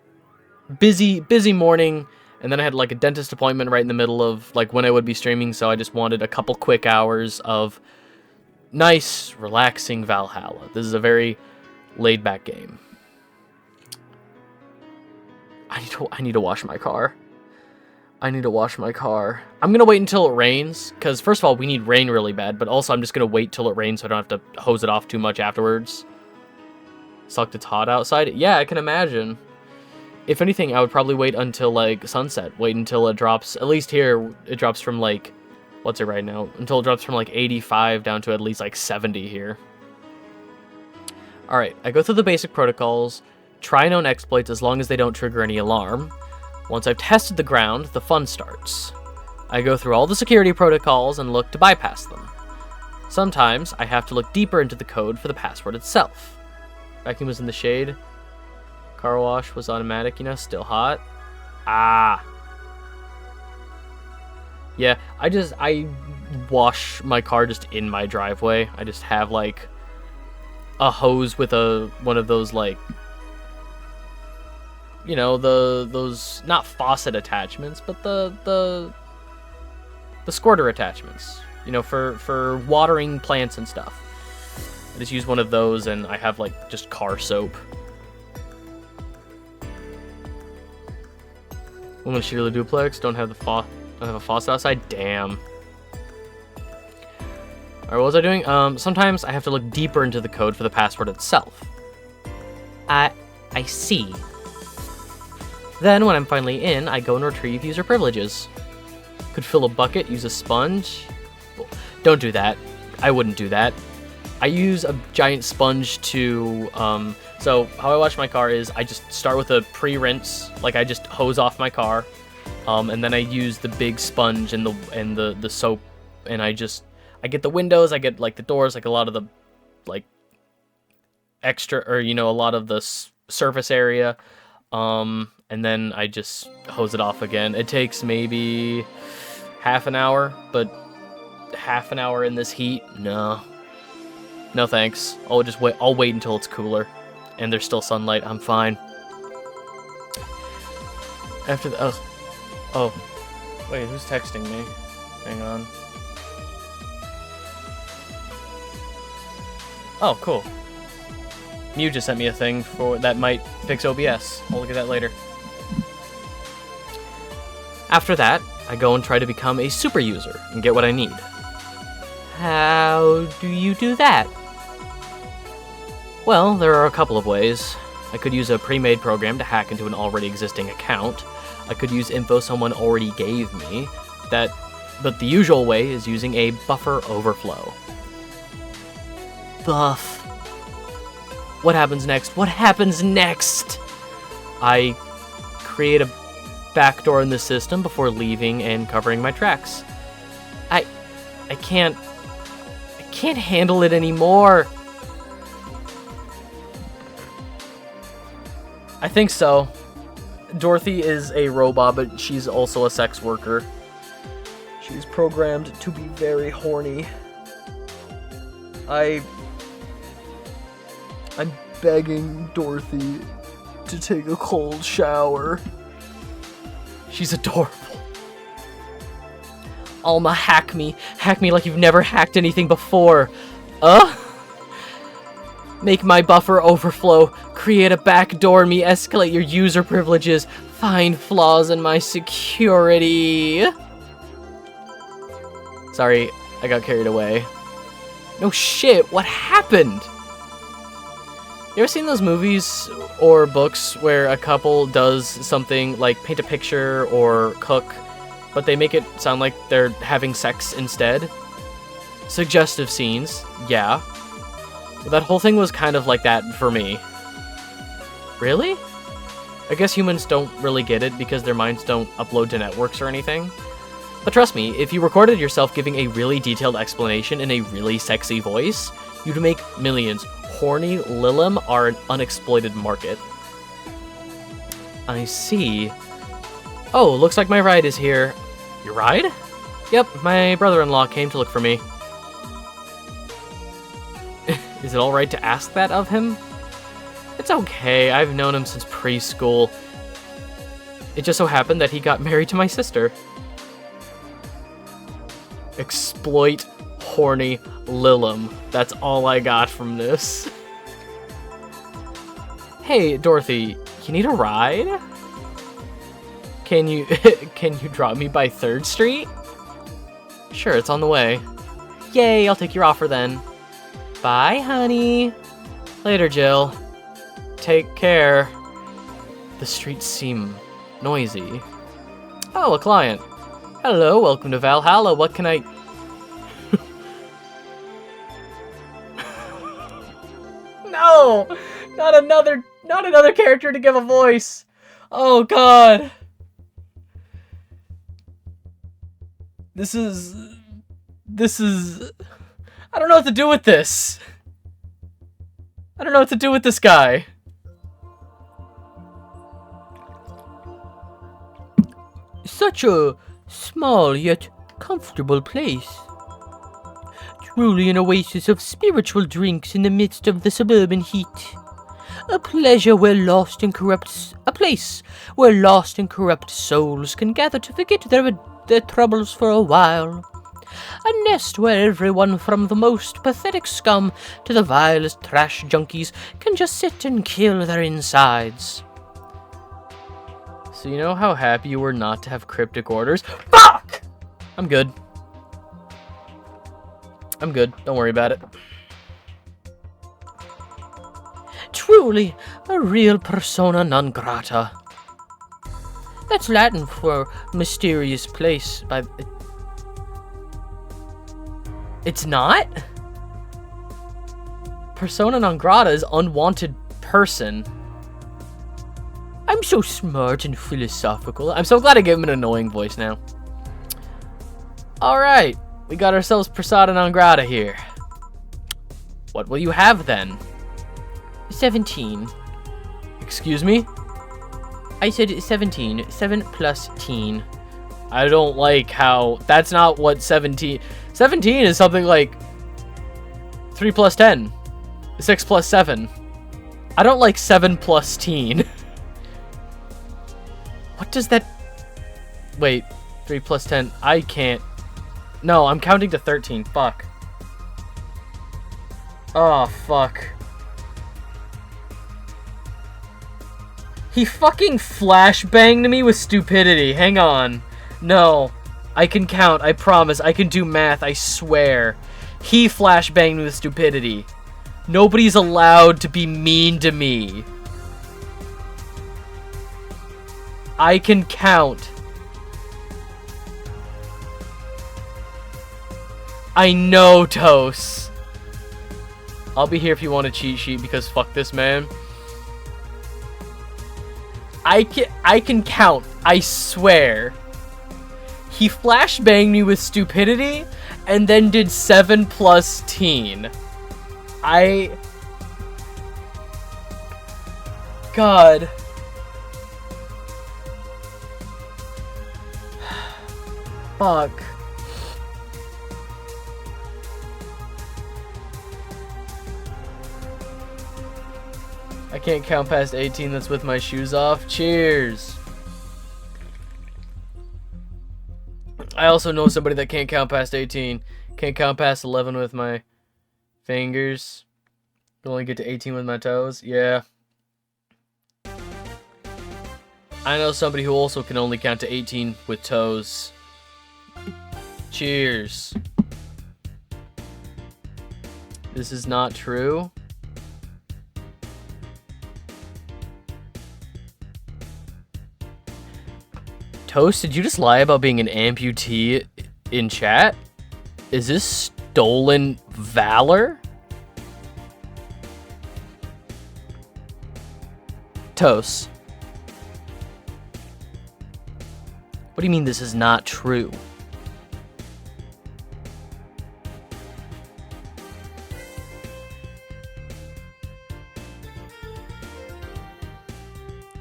busy morning, and then I had, like, a dentist appointment right in the middle of, like, when I would be streaming, so I just wanted a couple quick hours of nice, relaxing Valhalla. This is a very laid-back game. I need to wash my car. I'm gonna wait until it rains, because first of all, we need rain really bad, but also I'm just gonna wait till it rains so I don't have to hose it off too much afterwards. Sucked, it's hot outside? Yeah, I can imagine. If anything, I would probably wait until, like, sunset. Wait until it drops, at least here, it drops from, like, what's it right now? Until it drops from, like, 85 down to at least, like, 70 here. Alright, I go through the basic protocols, try known exploits as long as they don't trigger any alarm. Once I've tested the ground, the fun starts. I go through all the security protocols and look to bypass them. Sometimes I have to look deeper into the code for the password itself. Vacuum was in the shade. Car wash was automatic, still hot. Ah. Yeah, I wash my car just in my driveway. I just have, like, a hose with one of those, like, those, not faucet attachments, but the squirter attachments, for watering plants and stuff. I just use one of those, and I have, like, just car soap. Woman Sheila Duplex, don't have a faucet outside. Damn. Alright, what was I doing? Sometimes I have to look deeper into the code for the password itself. I see. Then, when I'm finally in, I go and retrieve user privileges. Could fill a bucket, use a sponge. Well, don't do that. I wouldn't do that. I use a giant sponge to, so how I wash my car is I just start with a pre-rinse, like I just hose off my car, and then I use the big sponge and the soap, and I get the windows, I get, like, the doors, like, a lot of the, like, extra, or, a lot of the surface area, and then I just hose it off again. It takes maybe half an hour, but half an hour in this heat? No. No thanks. I'll wait until it's cooler and there's still sunlight. I'm fine. After the oh. Wait, who's texting me? Hang on. Oh, cool. Mew just sent me a thing that might fix OBS. I'll look at that later. After that, I go and try to become a super user and get what I need. How do you do that? Well, there are a couple of ways. I could use a pre-made program to hack into an already existing account. I could use info someone already gave me. But the usual way is using a buffer overflow. Buff. What happens next? What happens next? I create a backdoor in the system before leaving and covering my tracks. I can't handle it anymore. I think so. Dorothy is a robot, but she's also a sex worker. She's programmed to be very horny. I'm begging Dorothy to take a cold shower. She's adorable. Alma, hack me. Hack me like you've never hacked anything before. Make my buffer overflow. Create a backdoor me. Escalate your user privileges. Find flaws in my security. Sorry, I got carried away. No shit, what happened? You ever seen those movies or books where a couple does something like paint a picture or cook, but they make it sound like they're having sex instead? Suggestive scenes, yeah. But that whole thing was kind of like that for me. Really? I guess humans don't really get it because their minds don't upload to networks or anything. But trust me, if you recorded yourself giving a really detailed explanation in a really sexy voice, you'd make millions. Horny Lilim are an unexploited market. I see. Oh, looks like my ride is here. Your ride? Yep, my brother-in-law came to look for me. Is it alright to ask that of him? It's okay, I've known him since preschool. It just so happened that he got married to my sister. Exploit horny Lilim. That's all I got from this. Hey, Dorothy, you need a ride? Can you drop me by 3rd Street? Sure, it's on the way. Yay, I'll take your offer then. Bye, honey. Later, Jill. Take care. The streets seem noisy. Oh, a client. Hello, welcome to Valhalla. What can I... No! Not another character to give a voice. Oh god. This is I don't know what to do with this. I don't know what to do with this guy. Such a small yet comfortable place. Truly an oasis of spiritual drinks in the midst of the suburban heat. A place where lost and corrupt souls can gather to forget their troubles for a while. A nest where everyone from the most pathetic scum to the vilest trash junkies can just sit and kill their insides. So you know how happy you were not to have cryptic orders? Fuck! I'm good. I'm good. Don't worry about it. Truly, a real persona non grata. That's Latin for mysterious place. It's not? Persona non grata is unwanted person. I'm so smart and philosophical. I'm so glad I gave him an annoying voice now. Alright, we got ourselves persona non grata here. What will you have then? 17. Excuse me? I said 17. 7 plus teen. I don't like how... That's not what 17... 17 is something like 3 plus 10. 6 plus 7. I don't like 7 plus teen. What does that... Wait. 3 plus 10. I can't... No, I'm counting to 13. Fuck. Oh, fuck. He fucking flashbanged me with stupidity. Hang on. No. I can count. I promise. I can do math. I swear. He flashbanged me with stupidity. Nobody's allowed to be mean to me. I can count. I know, Toast. I'll be here if you want a cheat sheet because fuck this man. I can count. I swear. He flashbanged me with stupidity and then did 7 plus teen. God. Fuck. I can't count past 18, that's with my shoes off. Cheers. I also know somebody that can't count past 18. Can't count past 11 with my fingers. Can only get to 18 with my toes. Yeah. I know somebody who also can only count to 18 with toes. Cheers. This is not true. Toast, did you just lie about being an amputee in chat? Is this stolen valor? Toast. What do you mean this is not true?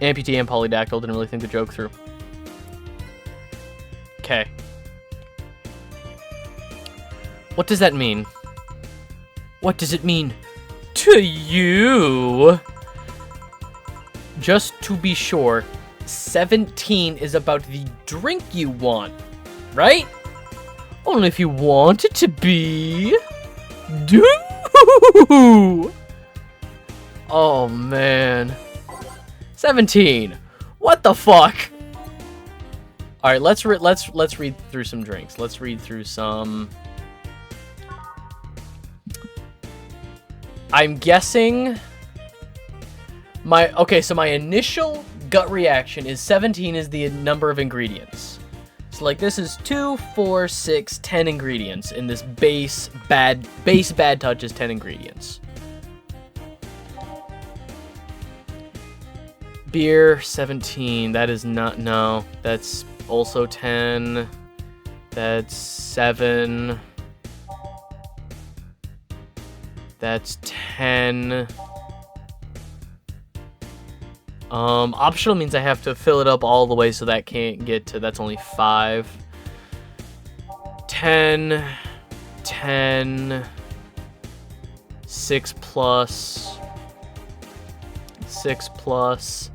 Amputee and polydactyl, didn't really think the joke through. Okay. What does that mean? What does it mean to you? Just to be sure, 17 is about the drink you want, right? Only if you want it to be. Do. Oh man. 17. What the fuck? All right, let's read through some drinks. Let's read through some. I'm guessing so my initial gut reaction is 17 is the number of ingredients. So like this is 2, 4, 6, 10 ingredients in this base bad touch is 10 ingredients. Beer 17, that is not, no, that's also 10, that's 7, That's 10. Optional means I have to fill it up all the way, so that can't get to, that's only 5. 10, 10, 6 plus, 6 plus,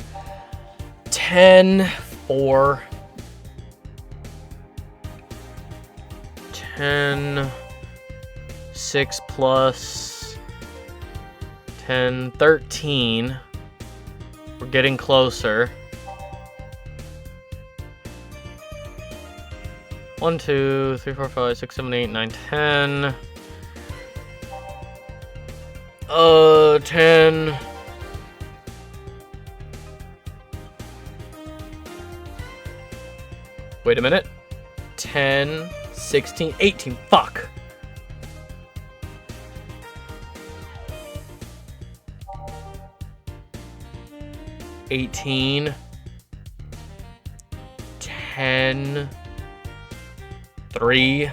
10, 4, 10, 6 plus, 10, 13. We're getting closer. 1, 2, 3, 4, 5, 6, 7, 8, 9, 10. 10. Wait a minute. 10, 16, 18. Fuck. $18, 10, 3,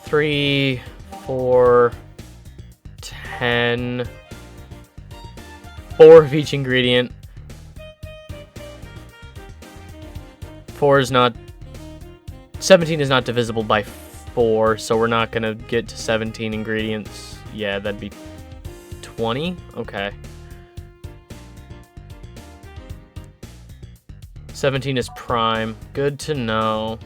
3, 4, 10, 4 of each ingredient. 4 is not, 17 is not divisible by 4, so we're not gonna get to 17 ingredients. Yeah, that'd be 20? Okay. 17 is prime. Good to know.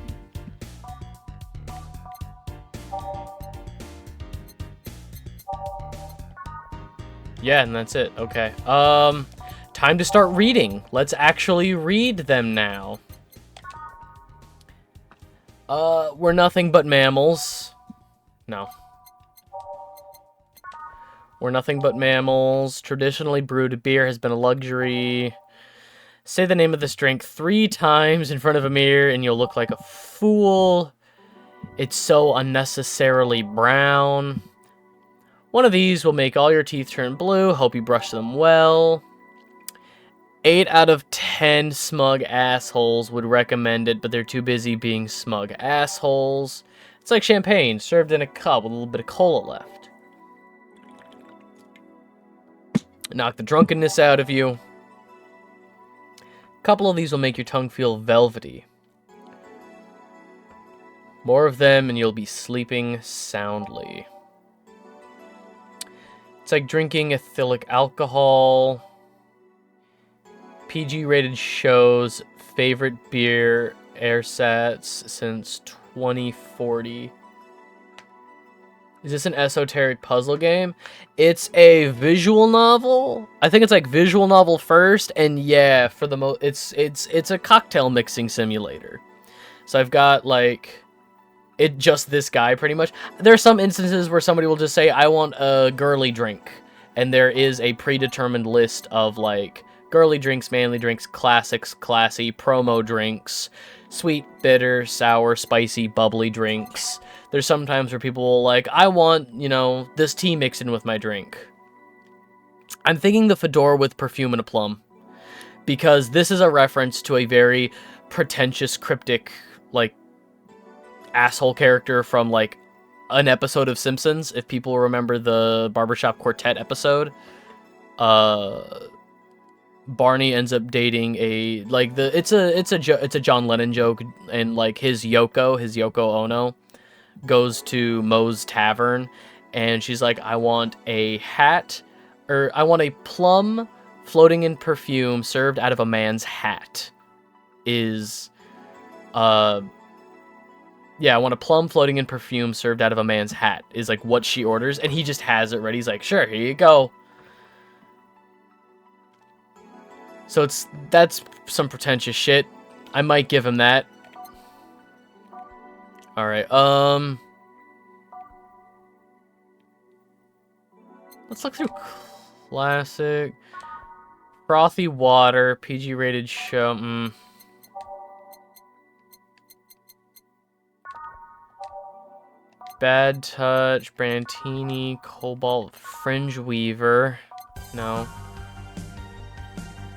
Yeah, and that's it. Okay. Time to start reading. Let's actually read them now. We're nothing but mammals. No. We're nothing but mammals. Traditionally brewed beer has been a luxury. Say the name of this drink 3 times in front of a mirror and you'll look like a fool. It's so unnecessarily brown. One of these will make all your teeth turn blue. Hope you brush them well. 8 out of 10 smug assholes would recommend it, but they're too busy being smug assholes. It's like champagne served in a cup with a little bit of cola left. Knock the drunkenness out of you. A couple of these will make your tongue feel velvety. More of them and you'll be sleeping soundly. It's like drinking ethylic alcohol. PG-rated shows favorite beer airsats since 2040. Is this an esoteric puzzle game? It's a visual novel. I think it's like visual novel first, and yeah, for the it's a cocktail mixing simulator. So I've got like just this guy pretty much. There are some instances where somebody will just say, "I want a girly drink," and there is a predetermined list of like girly drinks, manly drinks, classics, classy, promo drinks, sweet, bitter, sour, spicy, bubbly drinks. There's sometimes where people will like, I want, you know, this tea mixed in with my drink. I'm thinking the fedora with perfume and a plum. Because this is a reference to a very pretentious, cryptic, like, asshole character from, like, an episode of Simpsons. If people remember the Barbershop Quartet episode. Barney ends up dating a, like, it's a John Lennon joke. And, like, his Yoko Ono, goes to Moe's Tavern, and she's like, I want a hat, or I want a plum floating in perfume served out of a man's hat. I want a plum floating in perfume served out of a man's hat, is like what she orders, and he just has it ready. He's like, sure, here you go. So that's some pretentious shit. I might give him that. Alright, let's look through classic. Frothy water, PG rated show, Bad Touch, Brantini, Cobalt, Fringe Weaver. No.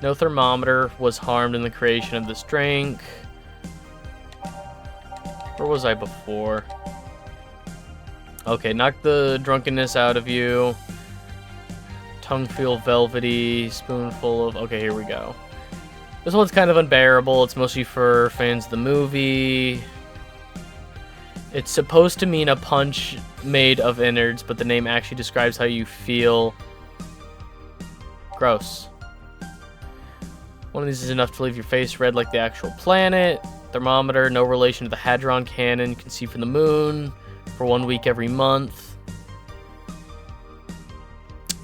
No thermometer was harmed in the creation of this drink. Where was I before? Okay, knock the drunkenness out of you. Tongue feel velvety. Spoonful of... Okay, here we go. This one's kind of unbearable. It's mostly for fans of the movie. It's supposed to mean a punch made of innards, but the name actually describes how you feel. Gross. One of these is enough to leave your face red like the actual planet. Thermometer, no relation to the Hadron Cannon. You can see from the moon for 1 week every month.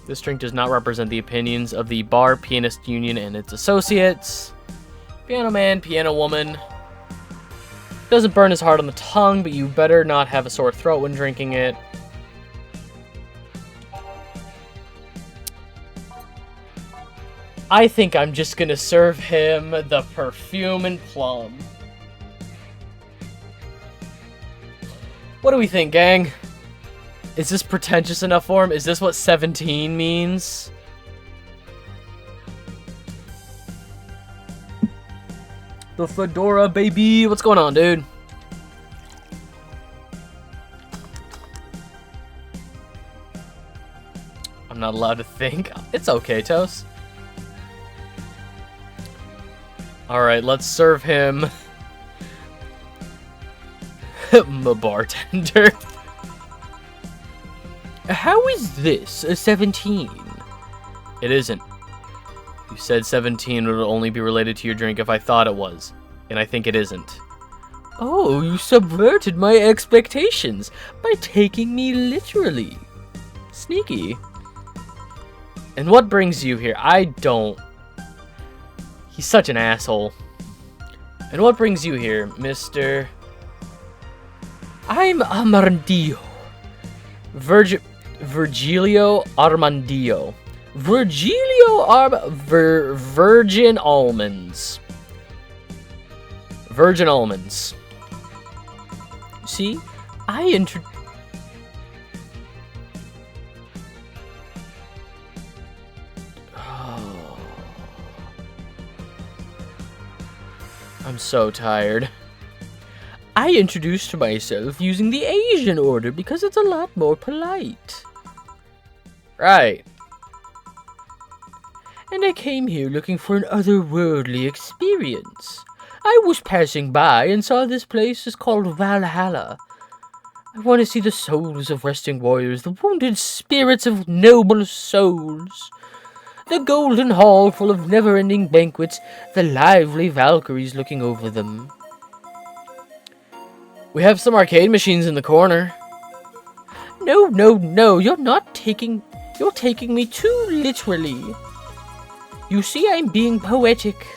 This drink does not represent the opinions of the Bar Pianist Union and its associates. Piano man, piano woman. Doesn't burn as hard on the tongue, but you better not have a sore throat when drinking it. I think I'm just gonna serve him the perfume and plum. What do we think, gang? Is this pretentious enough for him? Is this what 17 means? The fedora, baby! What's going on, dude? I'm not allowed to think. It's okay, Toast. Alright, let's serve him... my bartender. How is this a 17? It isn't. You said 17 would only be related to your drink if I thought it was, and I think it isn't. Oh, you subverted my expectations by taking me literally. Sneaky. And what brings you here? I don't... He's such an asshole. And what brings you here, Mr... I'm Armandillo. Virgilio Armandillo. Virgin almonds. Virgin almonds. See? Oh. I'm so tired. I introduced myself using the Asian order because it's a lot more polite. Right. And I came here looking for an otherworldly experience. I was passing by and saw this place is called Valhalla. I want to see the souls of resting warriors, the wounded spirits of noble souls. The golden hall full of never-ending banquets, the lively Valkyries looking over them. We have some arcade machines in the corner. No, you're taking me too literally. You see, I'm being poetic.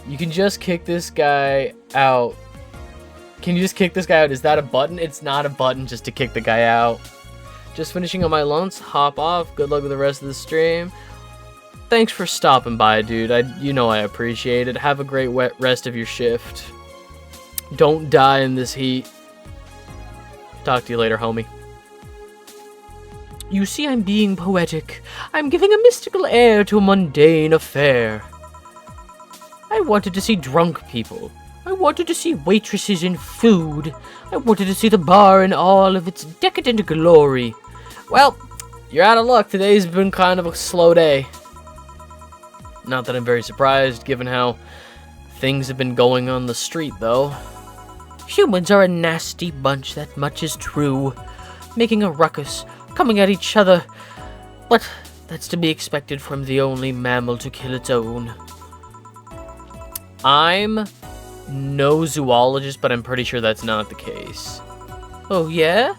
You can just kick this guy out. Can you just kick this guy out? Is that a button? It's not a button just to kick the guy out. Just finishing on my lunch, hop off. Good luck with the rest of the stream. Thanks for stopping by, dude. You know I appreciate it. Have a great rest of your shift. Don't die in this heat. Talk to you later, homie. You see, I'm being poetic. I'm giving a mystical air to a mundane affair. I wanted to see drunk people. I wanted to see waitresses and food. I wanted to see the bar in all of its decadent glory. Well, you're out of luck. Today's been kind of a slow day. Not that I'm very surprised, given how things have been going on the street, though. Humans are a nasty bunch, that much is true. Making a ruckus, coming at each other. But that's to be expected from the only mammal to kill its own. I'm no zoologist, but I'm pretty sure that's not the case. Oh, yeah?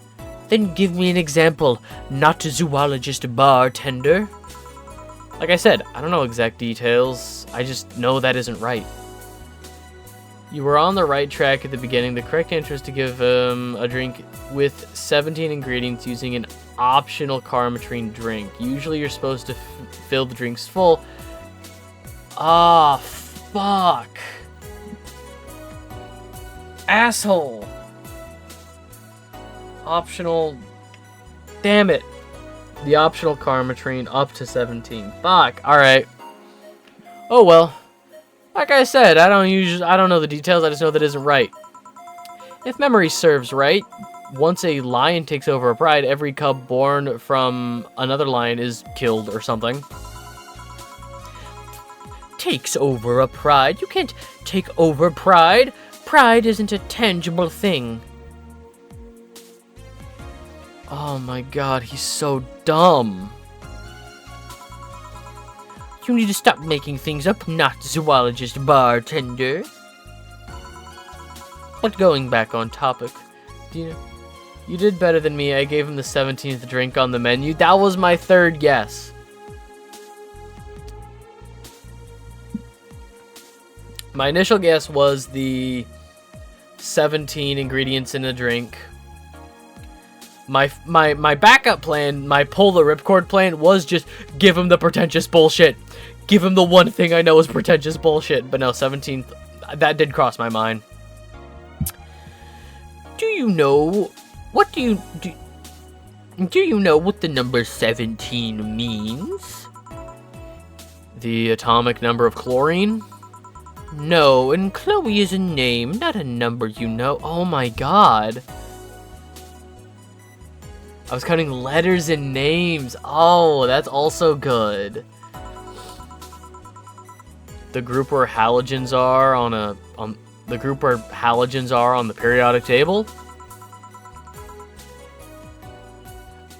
Then give me an example, not a zoologist bartender. Like I said, I don't know exact details. I just know that isn't right. You were on the right track at the beginning. The correct answer is to give a drink with 17 ingredients using an optional karmetrine drink. Usually you're supposed to fill the drinks full. Ah, fuck. Asshole. Optional. Damn it. The optional karmetrine up to 17. Fuck. Alright. Oh well. Like I said, I don't know the details, I just know that isn't right. If memory serves right, once a lion takes over a pride, every cub born from another lion is killed or something. Takes over a pride? You can't take over pride. Pride isn't a tangible thing. Oh my god, he's so dumb. You need to stop making things up, not zoologist bartender. But going back on topic, you did better than me. I gave him the 17th drink on the menu. That was my third guess. My initial guess was the 17 ingredients in a drink. My backup plan, my pull the ripcord plan, was just give him the pretentious bullshit. Give him the one thing I know is pretentious bullshit. But no, 17th, that did cross my mind. Do you know what the number 17 means? The atomic number of chlorine? No, and Chloe is a name, not a number, you know. Oh my god. I was counting letters and names. Oh, that's also good. The group where halogens are on the periodic table.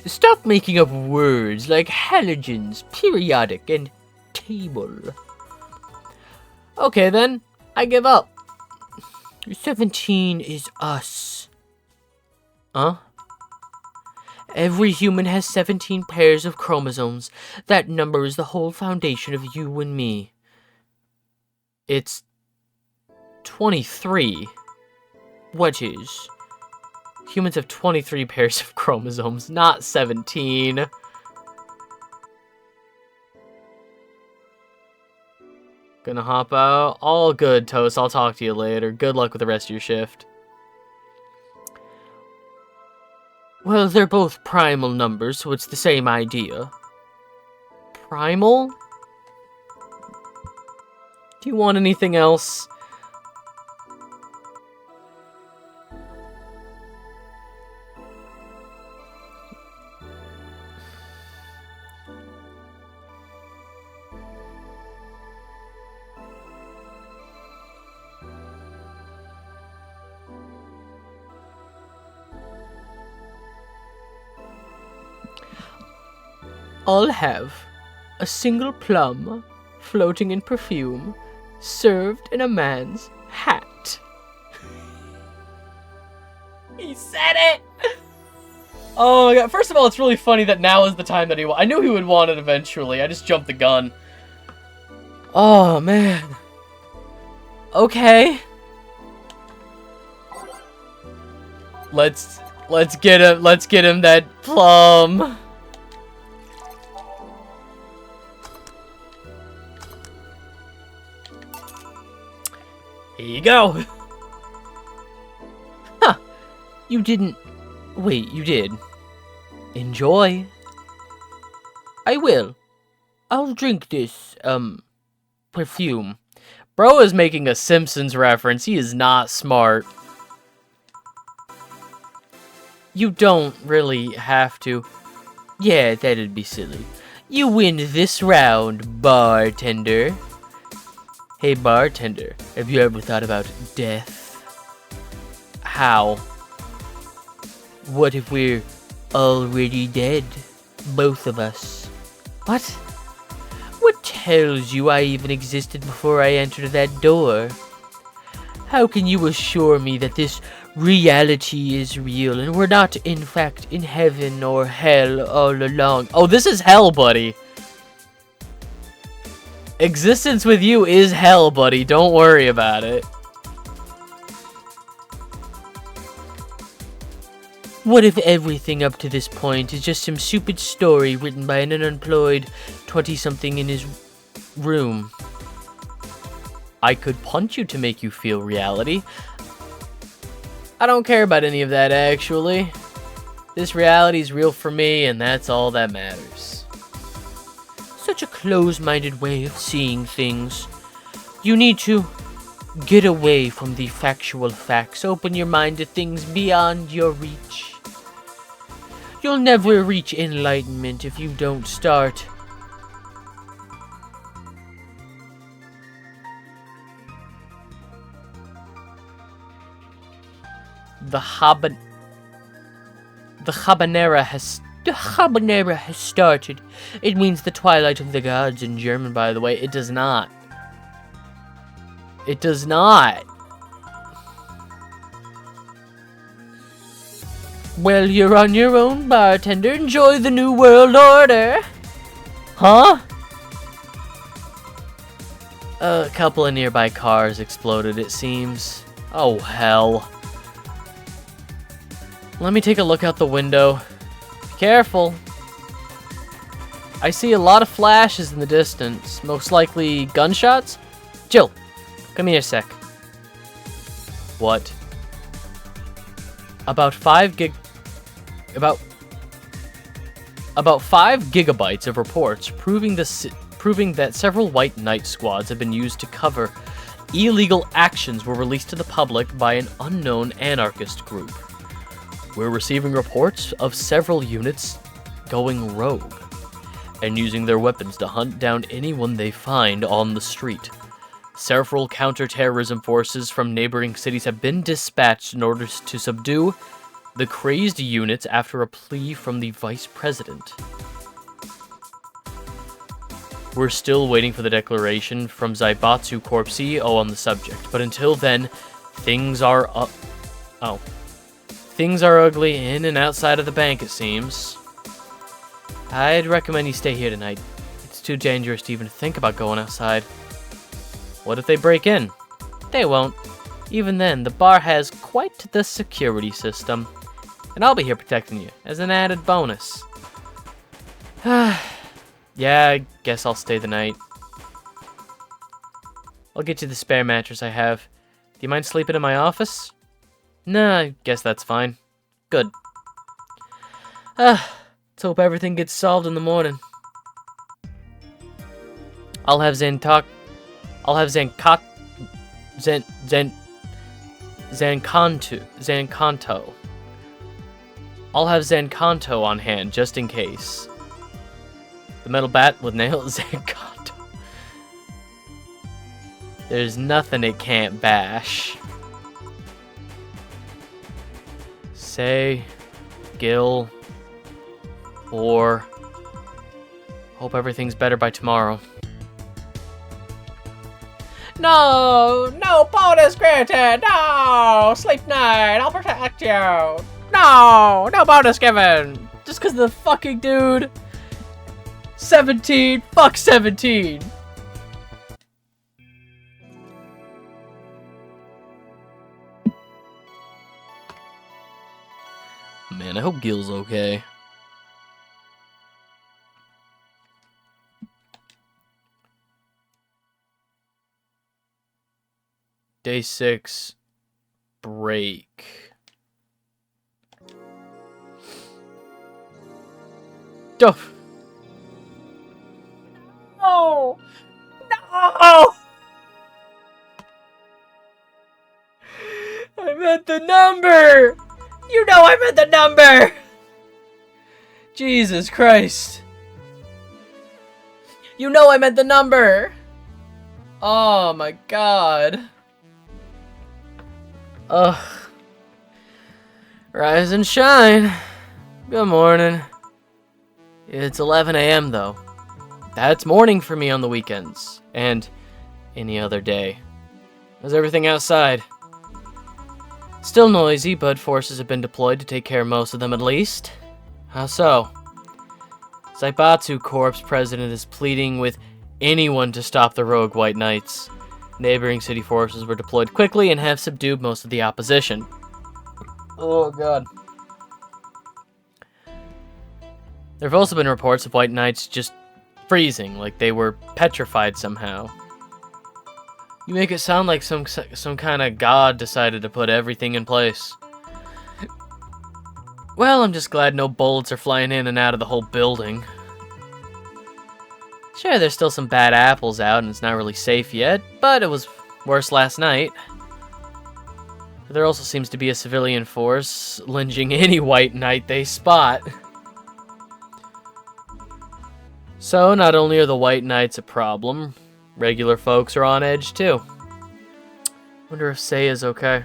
Stop making up words like halogens, periodic, and table. Okay then, I give up. 17 is us. Huh? Every human has 17 pairs of chromosomes. That number is the whole foundation of you and me. It's 23. What is? Humans have 23 pairs of chromosomes, not 17. Gonna hop out. All good, Toast. I'll talk to you later. Good luck with the rest of your shift. Well, they're both primal numbers, so it's the same idea. Primal? Do you want anything else? I'll have a single plum floating in perfume, served in a man's hat. He said it! Oh my god, first of all, it's really funny that now is the time that I knew he would want it eventually. I just jumped the gun. Oh man. Okay. Let's get him that plum. Here you go. Huh. You didn't... Wait, you did. Enjoy. I will. I'll drink this, perfume. Bro is making a Simpsons reference. He is not smart. You don't really have to. Yeah, that'd be silly. You win this round, bartender. Hey, bartender, have you ever thought about death? How? What if we're already dead? Both of us. What? What tells you I even existed before I entered that door? How can you assure me that this reality is real and we're not, in fact, in heaven or hell all along? Oh, this is hell, buddy. Existence with you is hell, buddy. Don't worry about it. What if everything up to this point is just some stupid story written by an unemployed 20-something in his room? I could punch you to make you feel reality. I don't care about any of that, actually. This reality is real for me, and that's all that matters. Such a close-minded way of seeing things. You need to Get away from the factual facts. Open your mind to things beyond your reach. You'll never reach enlightenment if you don't start. The habanera has started. It means the twilight of the gods in German, by the way. It does not. It does not. Well, you're on your own, bartender. Enjoy the New World Order. Huh? A couple of nearby cars exploded, it seems. Oh, hell. Let me take a look out the window. Be careful. I see a lot of flashes in the distance. Most likely gunshots? Jill, come here a sec. What? About 5 gigabytes of reports proving that several White Knight squads have been used to cover illegal actions were released to the public by an unknown anarchist group. We're receiving reports of several units going rogue and using their weapons to hunt down anyone they find on the street. Several counter-terrorism forces from neighboring cities have been dispatched in order to subdue the crazed units after a plea from the vice president. We're still waiting for the declaration from Zaibatsu Corp CEO on the subject, but until then, things are ugly in and outside of the bank, it seems. I'd recommend you stay here tonight. It's too dangerous to even think about going outside. What if they break in? They won't. Even then, the bar has quite the security system. And I'll be here protecting you, as an added bonus. Yeah, I guess I'll stay the night. I'll get you the spare mattress I have. Do you mind sleeping in my office? Nah, I guess that's fine. Good. Let's hope everything gets solved in the morning. I'll have Zancanto I'll have Zancanto on hand, just in case. The metal bat with nails, Zancanto. There's nothing it can't bash. Say, Gil, or hope everything's better by tomorrow. No bonus granted. No, sleep night. I'll protect you. No bonus given. Just because the fucking dude. 17, fuck 17. Man, I hope Gil's okay. Day 6. Break. Oh. No. I meant the number. You know I meant the number. Jesus Christ. You know I meant the number. Oh my God. Ugh. Rise and shine. Good morning. It's 11 a.m. though. That's morning for me on the weekends. And any other day. How's everything outside? Still noisy, but forces have been deployed to take care of most of them at least. How so? Zaibatsu Corp's president is pleading with anyone to stop the rogue White Knights. Neighboring city forces were deployed quickly and have subdued most of the opposition. Oh God. There have also been reports of White Knights just freezing, like they were petrified somehow. You make it sound like some kind of god decided to put everything in place. Well, I'm just glad no bullets are flying in and out of the whole building. Sure, there's still some bad apples out and it's not really safe yet, but it was Worse last night. There also seems to be a civilian force lynching any white knight they spot. So, not only are the white knights a problem, regular folks are on edge too. Wonder if Say is okay.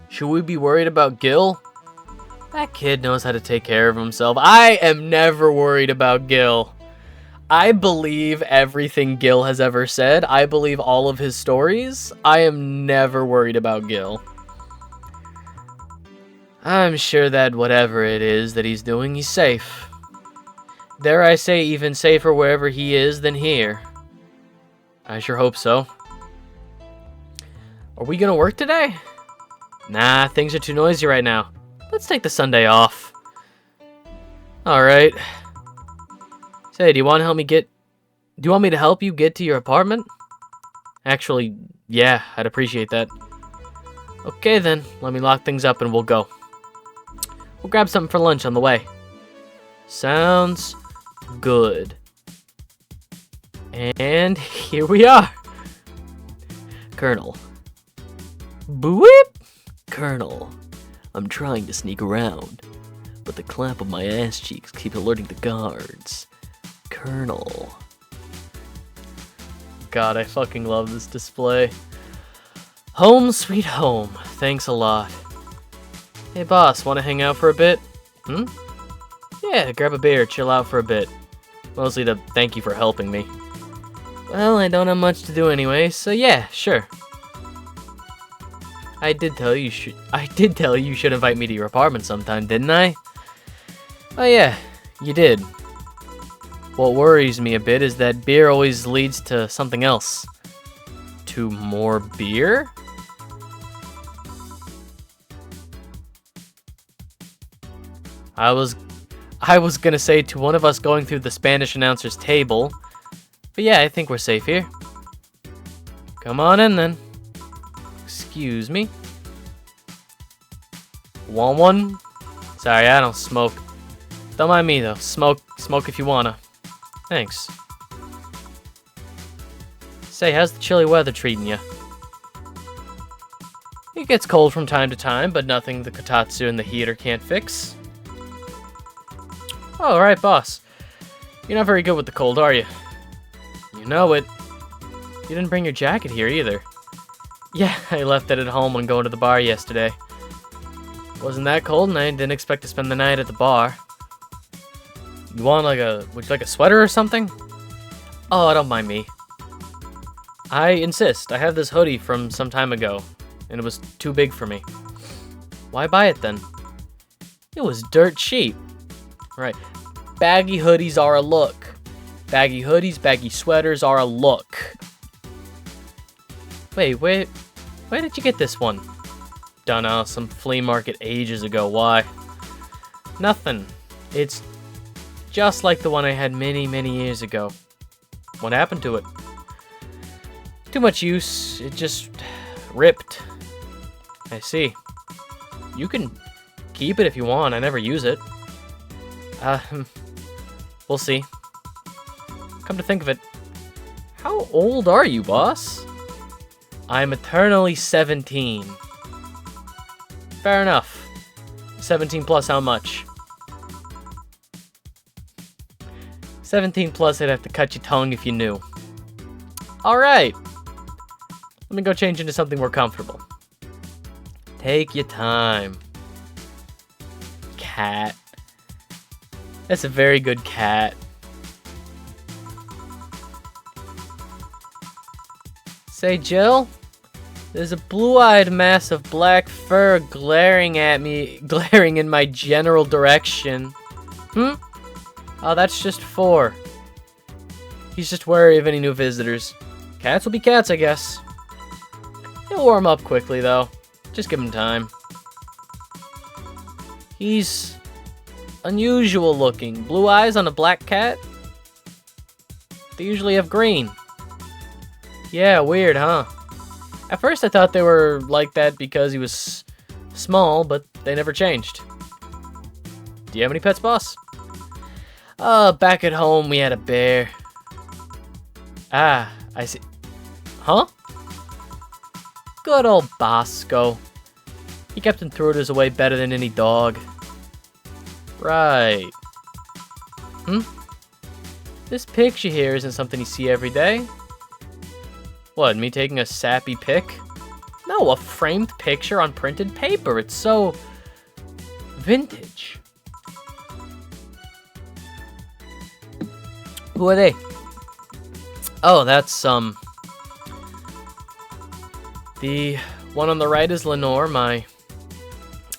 Should we be worried about Gil? That kid knows how to take care of himself. I am never worried about Gil. I believe everything Gil has ever said. I believe all of his stories. I am never worried about Gil. I'm sure that whatever it is that he's doing, he's safe. Dare I say even safer wherever he is than here. I sure hope so. Are we gonna work today? Nah, things are too noisy right now. Let's take the Sunday off. Alright. Say, do you want me to help you get to your apartment? Actually, yeah, I'd appreciate that. Okay then, let me lock things up and we'll go. We'll grab something for lunch on the way. Sounds good. And here we are. Colonel. Boop! Colonel, I'm trying to sneak around, but the clap of my ass cheeks keep alerting the guards. Colonel. God, I fucking love this display. Home sweet home. Thanks a lot. Hey boss, wanna hang out for a bit? Yeah, grab a beer, chill out for a bit. Mostly to thank you for helping me. Well, I don't have much to do anyway, so yeah, sure. I did tell you you should invite me to your apartment sometime, didn't I? Oh yeah, you did. What worries me a bit is that beer always leads to something else. To more beer? I was gonna say to one of us going through the Spanish announcer's table. But yeah, I think we're safe here. Come on in then. Excuse me. Want one? Sorry, I don't smoke. Don't mind me though. Smoke if you wanna. Thanks. Say, how's the chilly weather treating you? It gets cold from time to time, but nothing the kotatsu and the heater can't fix. Oh, alright, boss. You're not very good with the cold, are you? You know it. You didn't bring your jacket here either. Yeah, I left it at home when going to the bar yesterday. It wasn't that cold and I didn't expect to spend the night at the bar. You want would you like a sweater or something? Oh, don't mind me. I insist. I have this hoodie from some time ago, and it was too big for me. Why buy it then? It was dirt cheap. Right. Baggy hoodies are a look. Baggy hoodies, baggy sweaters are a look. Wait, where did you get this one? Dunno, some flea market ages ago. Why? Nothing. It's just like the one I had many, many years ago. What happened to it? Too much use. It just ripped. I see. You can keep it if you want. I never use it. We'll see. Come to think of it, how old are you, boss? I'm eternally 17. Fair enough. 17 plus how much? 17 plus, I'd have to cut your tongue if you knew. Alright. Let me go change into something more comfortable. Take your time. Cat. That's a very good cat. Say, Jill, there's a blue-eyed mass of black fur glaring in my general direction. Oh, that's just 4. He's just wary of any new visitors. Cats will be cats, I guess. He'll warm up quickly, though. Just give him time. He's unusual looking. Blue eyes on a black cat? They usually have green. Yeah, weird, huh? At first I thought they were like that because he was small, but they never changed. Do you have any pets, boss? Back at home we had a bear. Ah, I see. Huh? Good old Bosco. He kept intruders away better than any dog. Right. This picture here isn't something you see every day. What, me taking a sappy pic? No, a framed picture on printed paper. It's so vintage. Who are they? Oh, that's, the one on the right is Lenore, my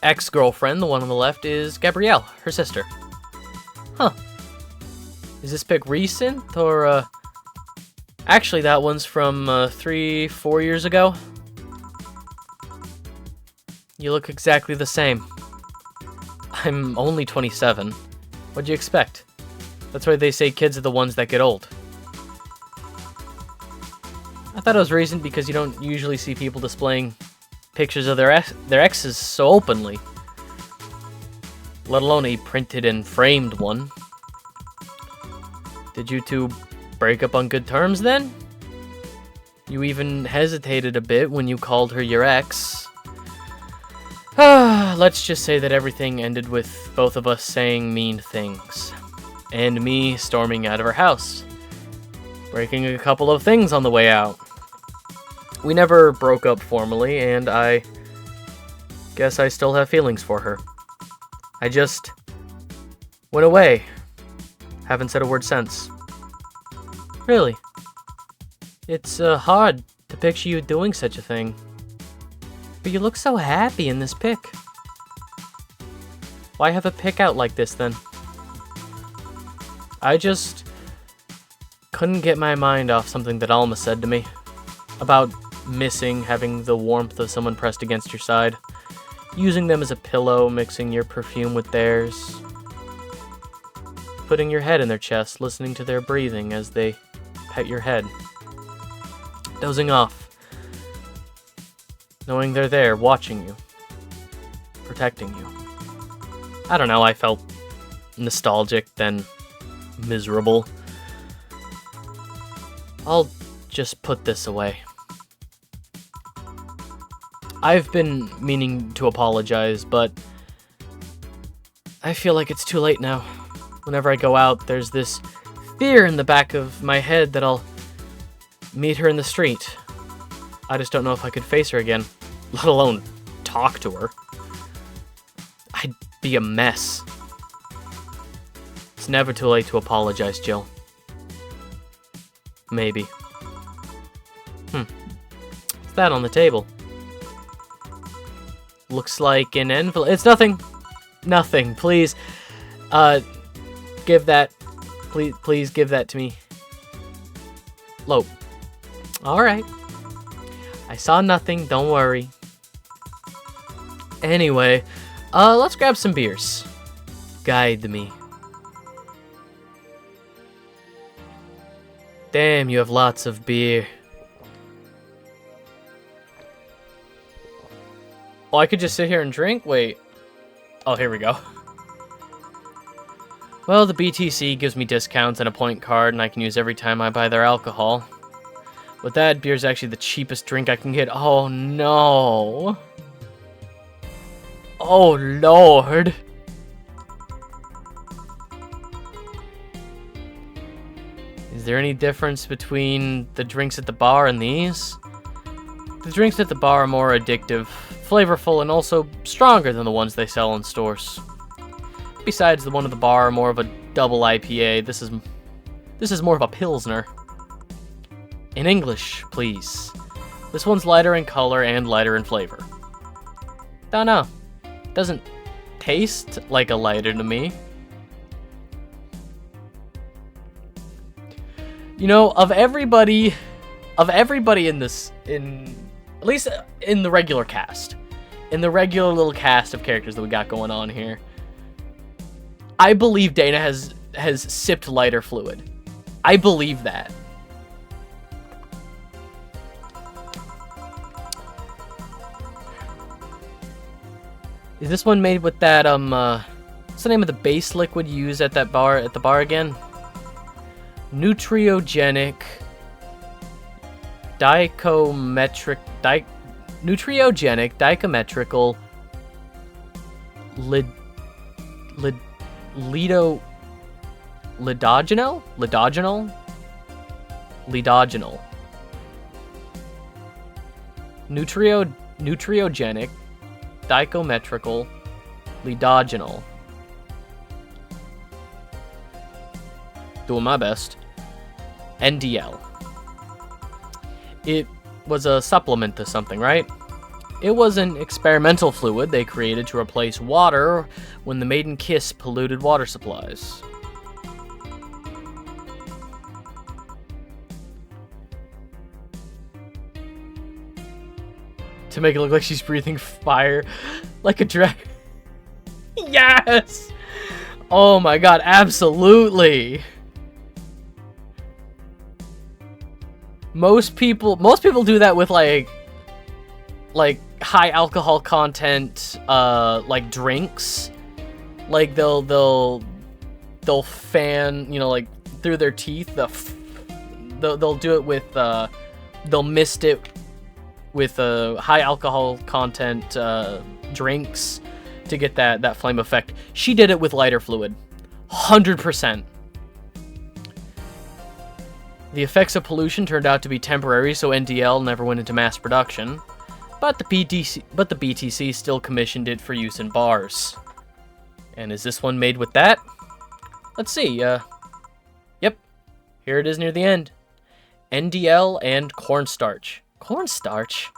ex-girlfriend. The one on the left is Gabrielle, her sister. Huh. Is this pic recent, or, Actually, that one's from, 3-4 years ago. You look exactly the same. I'm only 27. What'd you expect? That's why they say kids are the ones that get old. I thought it was recent because you don't usually see people displaying pictures of their exes so openly. Let alone a printed and framed one. Did you two break up on good terms then? You even hesitated a bit when you called her your ex. Let's just say that everything ended with both of us saying mean things. And me storming out of her house. Breaking a couple of things on the way out. We never broke up formally, and I guess I still have feelings for her. I just went away. Haven't said a word since. Really? It's hard to picture you doing such a thing. But you look so happy in this pic. Why have a pic out like this then? I just couldn't get my mind off something that Alma said to me. About missing having the warmth of someone pressed against your side. Using them as a pillow, mixing your perfume with theirs. Putting your head in their chest, listening to their breathing as they pet your head. Dozing off. Knowing they're there, watching you. Protecting you. I don't know, I felt nostalgic, then miserable. I'll just put this away. I've been meaning to apologize, but I feel like it's too late now. Whenever I go out, there's this fear in the back of my head that I'll meet her in the street. I just don't know if I could face her again, let alone talk to her. I'd be a mess. It's never too late to apologize, Jill. Maybe. What's that on the table? Looks like an envelope. It's nothing. Nothing. Please. Give that. Please give that to me. Lope. Alright. I saw nothing. Don't worry. Anyway, let's grab some beers. Guide me. Damn, you have lots of beer. Oh, I could just sit here and drink? Wait. Oh, here we go. Well, the BTC gives me discounts and a point card, and I can use every time I buy their alcohol. With that, beer's actually the cheapest drink I can get. Oh, no. Oh, Lord. Is there any difference between the drinks at the bar and these? The drinks at the bar are more addictive, flavorful, and also stronger than the ones they sell in stores. Besides, the one at the bar are more of a double IPA. This is more of a Pilsner. In English, please. This one's lighter in color and lighter in flavor. Don't know. Doesn't taste like a lighter to me. You know, of everybody in this, at least in the regular cast, in the regular little cast of characters that we got going on here, I believe Dana has sipped lighter fluid. I believe that. Is this one made with that, what's the name of the base liquid you use at the bar again? Nutriogenic nutriogenic, dichometrical, lidogenal, nutriogenic, dichometrical, lidogenal. Doing my best. NDL. It was a supplement to something, right? It was an experimental fluid they created to replace water when the maiden kiss polluted water supplies. To make it look like she's breathing fire like a dragon. Yes! Oh my god, absolutely! Most people do that with like high alcohol content like drinks. Like they'll fan, you know, like through their teeth. They'll do it with they'll mist it with high alcohol content drinks to get that flame effect. She did it with lighter fluid. 100%. The effects of pollution turned out to be temporary, so NDL never went into mass production. But the BTC still commissioned it for use in bars. And is this one made with that? Let's see. Yep. Here it is near the end. NDL and cornstarch. Cornstarch?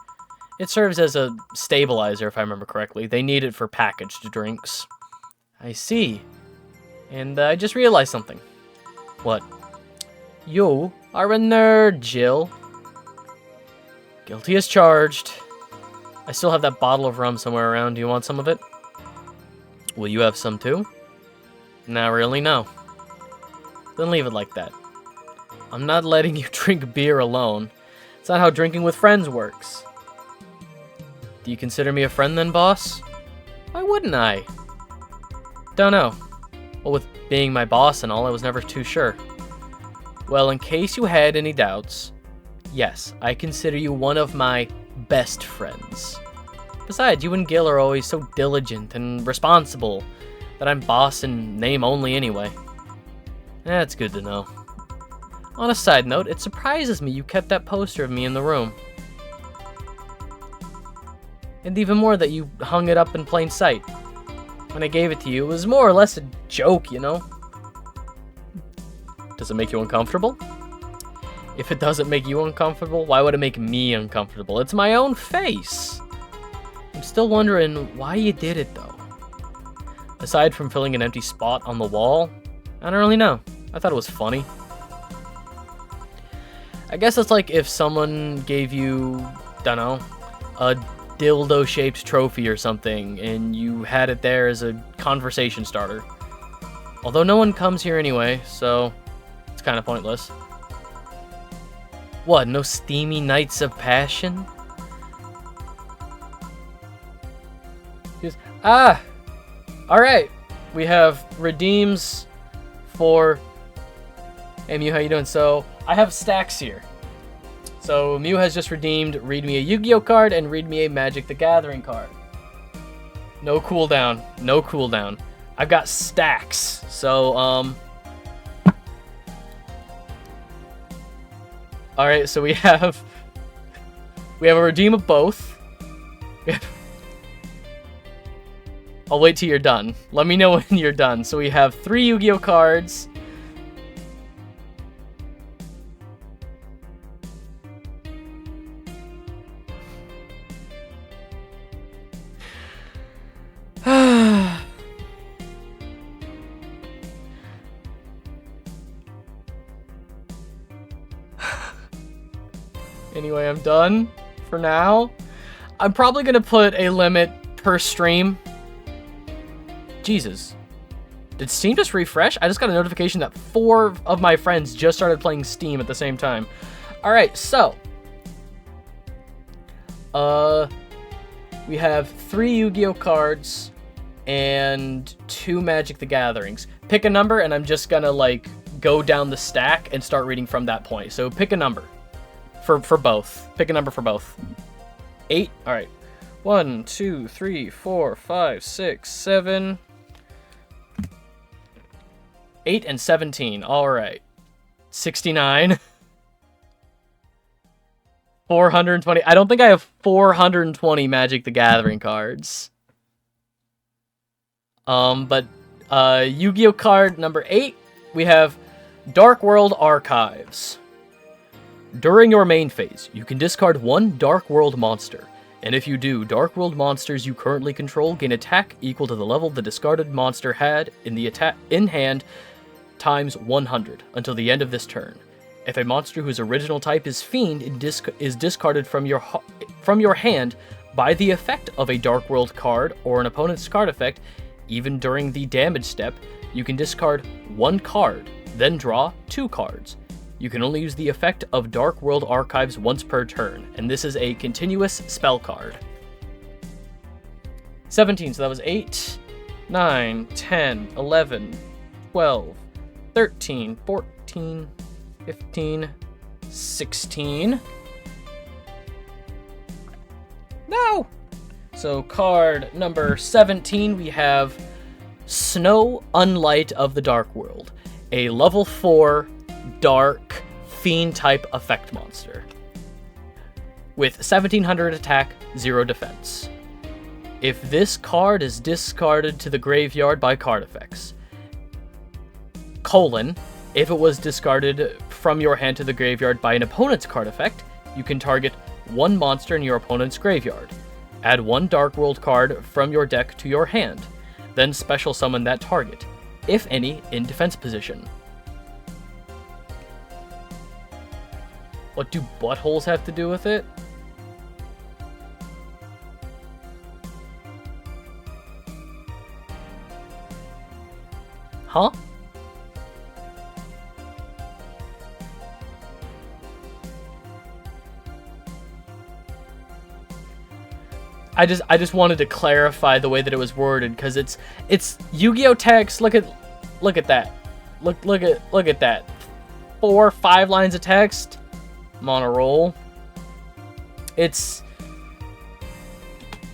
It serves as a stabilizer, if I remember correctly. They need it for packaged drinks. I see. And I just realized something. What? You are a nerd, Jill. Guilty as charged. I still have that bottle of rum somewhere around. Do you want some of it? Will you have some too? Not really, no. Then leave it like that. I'm not letting you drink beer alone. It's not how drinking with friends works. Do you consider me a friend then, boss? Why wouldn't I? Don't know. Well, with being my boss and all, I was never too sure. Well, in case you had any doubts, yes, I consider you one of my best friends. Besides, you and Gil are always so diligent and responsible that I'm boss in name only anyway. That's good to know. On a side note, it surprises me you kept that poster of me in the room. And even more that you hung it up in plain sight. When I gave it to you, it was more or less a joke, you know? Does it make you uncomfortable? If it doesn't make you uncomfortable, why would it make me uncomfortable? It's my own face. I'm still wondering why you did it, though. Aside from filling an empty spot on the wall, I don't really know. I thought it was funny. I guess it's like if someone gave you, don't know, a dildo-shaped trophy or something, and you had it there as a conversation starter. Although no one comes here anyway, so it's kind of pointless. What, no steamy nights of passion? Alright. We have redeems for... Hey Mew, how you doing? So, I have stacks here. So, Mew has just redeemed Read Me a Yu-Gi-Oh card and Read Me a Magic the Gathering card. No cooldown. No cooldown. I've got stacks. So, Alright, so we have a redeem of both. I'll wait till you're done. Let me know when you're done. So we have 3 Yu-Gi-Oh cards. Anyway, I'm done for now. I'm probably going to put a limit per stream. Jesus. Did Steam just refresh? I just got a notification that 4 of my friends just started playing Steam at the same time. Alright, so. We have 3 Yu-Gi-Oh cards and 2 Magic the Gatherings. Pick a number and I'm just gonna like go down the stack and start reading from that point. So pick a number. For both. Pick a number for both. 8. All right. 1, 2, 3, 4, 5, 6, 7. 8 and 17. All right. 69. 420. I don't think I have 420 Magic the Gathering cards. But Yu-Gi-Oh card number 8, we have Dark World Archives. During your main phase, you can discard one Dark World monster. And if you do, Dark World monsters you currently control gain attack equal to the level the discarded monster had in hand times 100 until the end of this turn. If a monster whose original type is Fiend is discarded from your hand by the effect of a Dark World card or an opponent's card effect, even during the damage step, you can discard one card, then draw 2 cards. You can only use the effect of Dark World Archives once per turn, and this is a continuous spell card. 17, so that was 8, 9, 10, 11, 12, 13, 14, 15, 16. No! So card number 17, we have Snow Unlight of the Dark World, a level 4 Dark Fiend type effect monster with 1700 attack, 0 defense. If this card is discarded to the graveyard by card effects, if it was discarded from your hand to the graveyard by an opponent's card effect, you can target one monster in your opponent's graveyard. Add one Dark World card from your deck to your hand, then special summon that target, if any, in defense position. What do buttholes have to do with it? Huh? I just wanted to clarify the way that it was worded, because it's Yu-Gi-Oh text. Look at that. Look at that. 4 or 5 lines of text. I'm on a roll.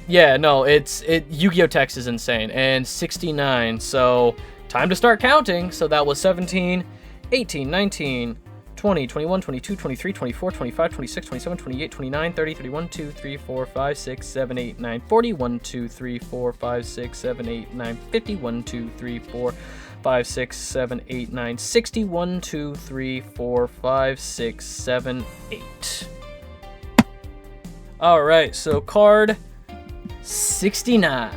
Yu-Gi-Oh text is insane. And 69, so time to start counting. So that was 17, 18, 19, 20, 21, 22, 23, 24, 25, 26, 27, 28, 29, 30, 31, 2, 3, 4, 5, 6, 7, 8, 9, 40, 1, 2, 3, 4, 5, 6, 7, 8, 9, 50, 1, 2, 3, 4, 5, 6, 7, 8, 9, 60, 1, 2, 3, 4, 5, 6, 7, 8. Alright, so card 69.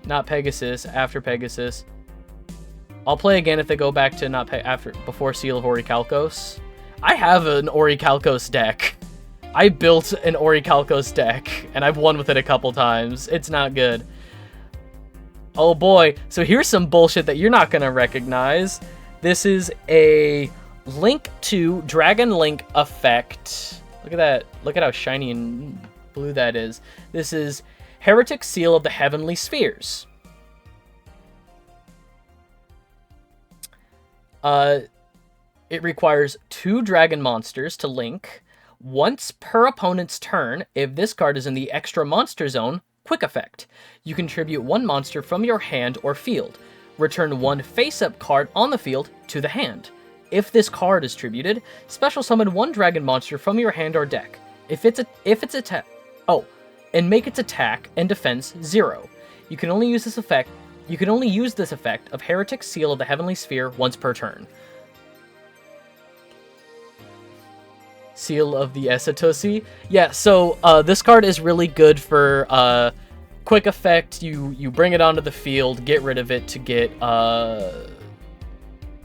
Not Pegasus, after Pegasus. I'll play again if they go back to before Seal of Orichalcos. I have an Orichalcos deck. I built an Orichalcos deck, and I've won with it a couple times. It's not good. Oh boy, so here's some bullshit that you're not gonna recognize. This is a Link to Dragon Link effect. Look at that. Look at how shiny and blue that is. This is Heretic Seal of the Heavenly Spheres. It requires 2 dragon monsters to link once per opponent's turn. If this card is in the extra monster zone, quick effect. You contribute 1 monster from your hand or field. Return 1 face-up card on the field to the hand. If this card is tributed, special summon 1 dragon monster from your hand or deck. If it's attack, and make its attack and defense 0. You can only use this effect of Heretic Seal of the Heavenly Sphere once per turn. Seal of the Esatosi. Yeah, so this card is really good for quick effect. You bring it onto the field, get rid of it to get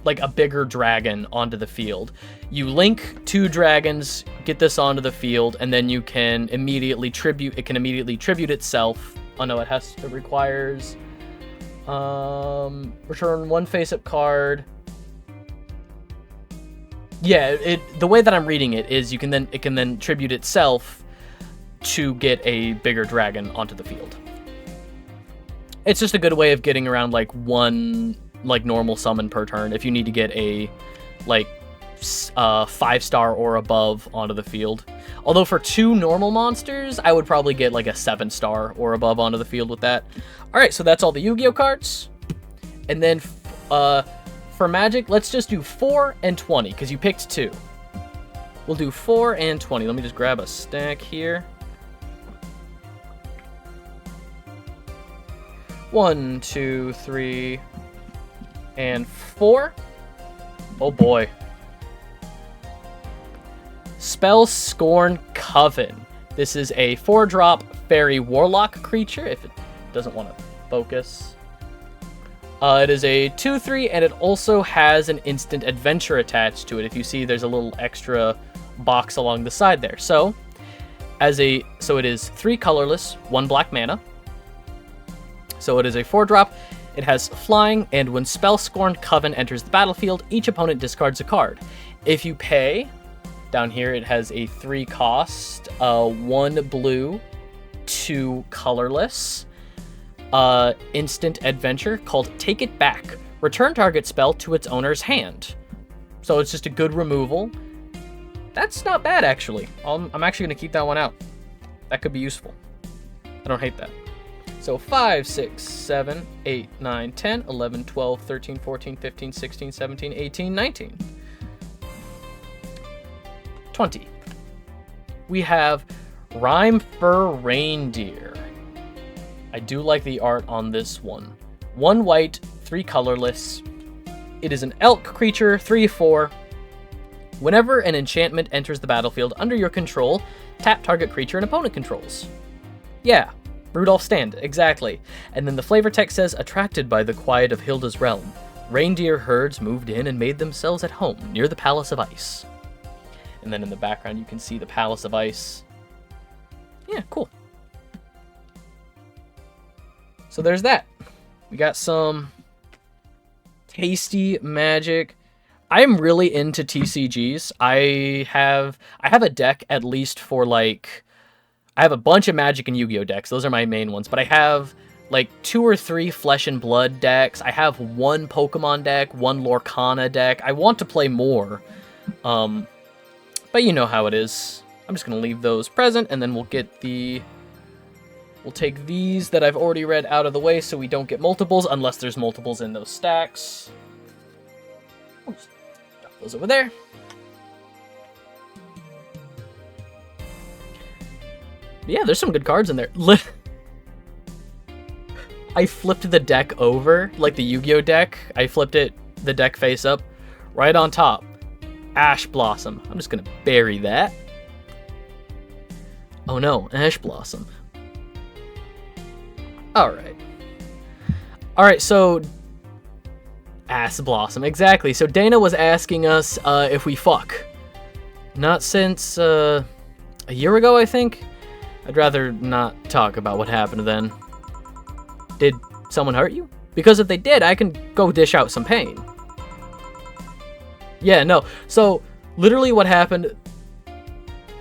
like a bigger dragon onto the field. You link 2 dragons, get this onto the field, and then you can immediately tribute. It can immediately tribute itself. Oh no, it requires. Return 1 face-up card. Yeah, the way that I'm reading it is it can then tribute itself to get a bigger dragon onto the field. It's just a good way of getting around like 1 like normal summon per turn if you need to get a like 5-star or above onto the field. Although for 2 normal monsters, I would probably get like a 7-star or above onto the field with that. Alright, so that's all the Yu-Gi-Oh cards. And then for Magic, let's just do 4 and 20, because you picked 2. We'll do 4 and 20. Let me just grab a stack here. 1, 2, 3, and 4. Oh boy. Spell Scorn Coven. This is a 4-drop fairy warlock creature, if it doesn't want to focus. It is a 2/3, and it also has an instant adventure attached to it. If you see, there's a little extra box along the side there. So it is 3 colorless, 1 black mana. So it is a 4-drop. It has flying, and when Spell Scorn Coven enters the battlefield, each opponent discards a card. If you pay, down here it has a 3 cost, 1 blue, 2 colorless, instant adventure called Take It Back. Return target spell to its owner's hand. So it's just a good removal. That's not bad, actually. I'm actually going to keep that one out. That could be useful. I don't hate that. So 5, 6, 7, 8, 9, 10, 11, 12, 13, 14, 15, 16, 17, 18, 19. 20. We have Rhyme Fur Reindeer. I do like the art on this one. 1 white, 3 colorless. It is an elk creature, 3/4. Whenever an enchantment enters the battlefield under your control, tap target creature an opponent controls. Yeah, Rudolph's Stand, exactly. And then the flavor text says, attracted by the quiet of Hilda's realm, reindeer herds moved in and made themselves at home near the Palace of Ice. And then in the background you can see the Palace of Ice. Yeah, cool. So there's that. We got some tasty Magic. I'm really into TCGs. I have a deck at least for like, I have a bunch of Magic and Yu-Gi-Oh decks. Those are my main ones, but I have like 2 or 3 Flesh and Blood decks. I have 1 Pokemon deck, 1 Lorcana deck. I want to play more, but you know how it is. I'm just gonna leave those present, and then we'll take these that I've already read out of the way so we don't get multiples, unless there's multiples in those stacks. We'll just drop those over there. Yeah, there's some good cards in there. I flipped the deck over, like the Yu-Gi-Oh deck. I flipped the deck face up, right on top. Ash Blossom. I'm just gonna bury that. Oh no, Ash Blossom. Alright. Alright, so... Ass Blossom, exactly. So Dana was asking us if we fuck. Not since a year ago, I think. I'd rather not talk about what happened then. Did someone hurt you? Because if they did, I can go dish out some pain. Yeah, no. So, literally what happened...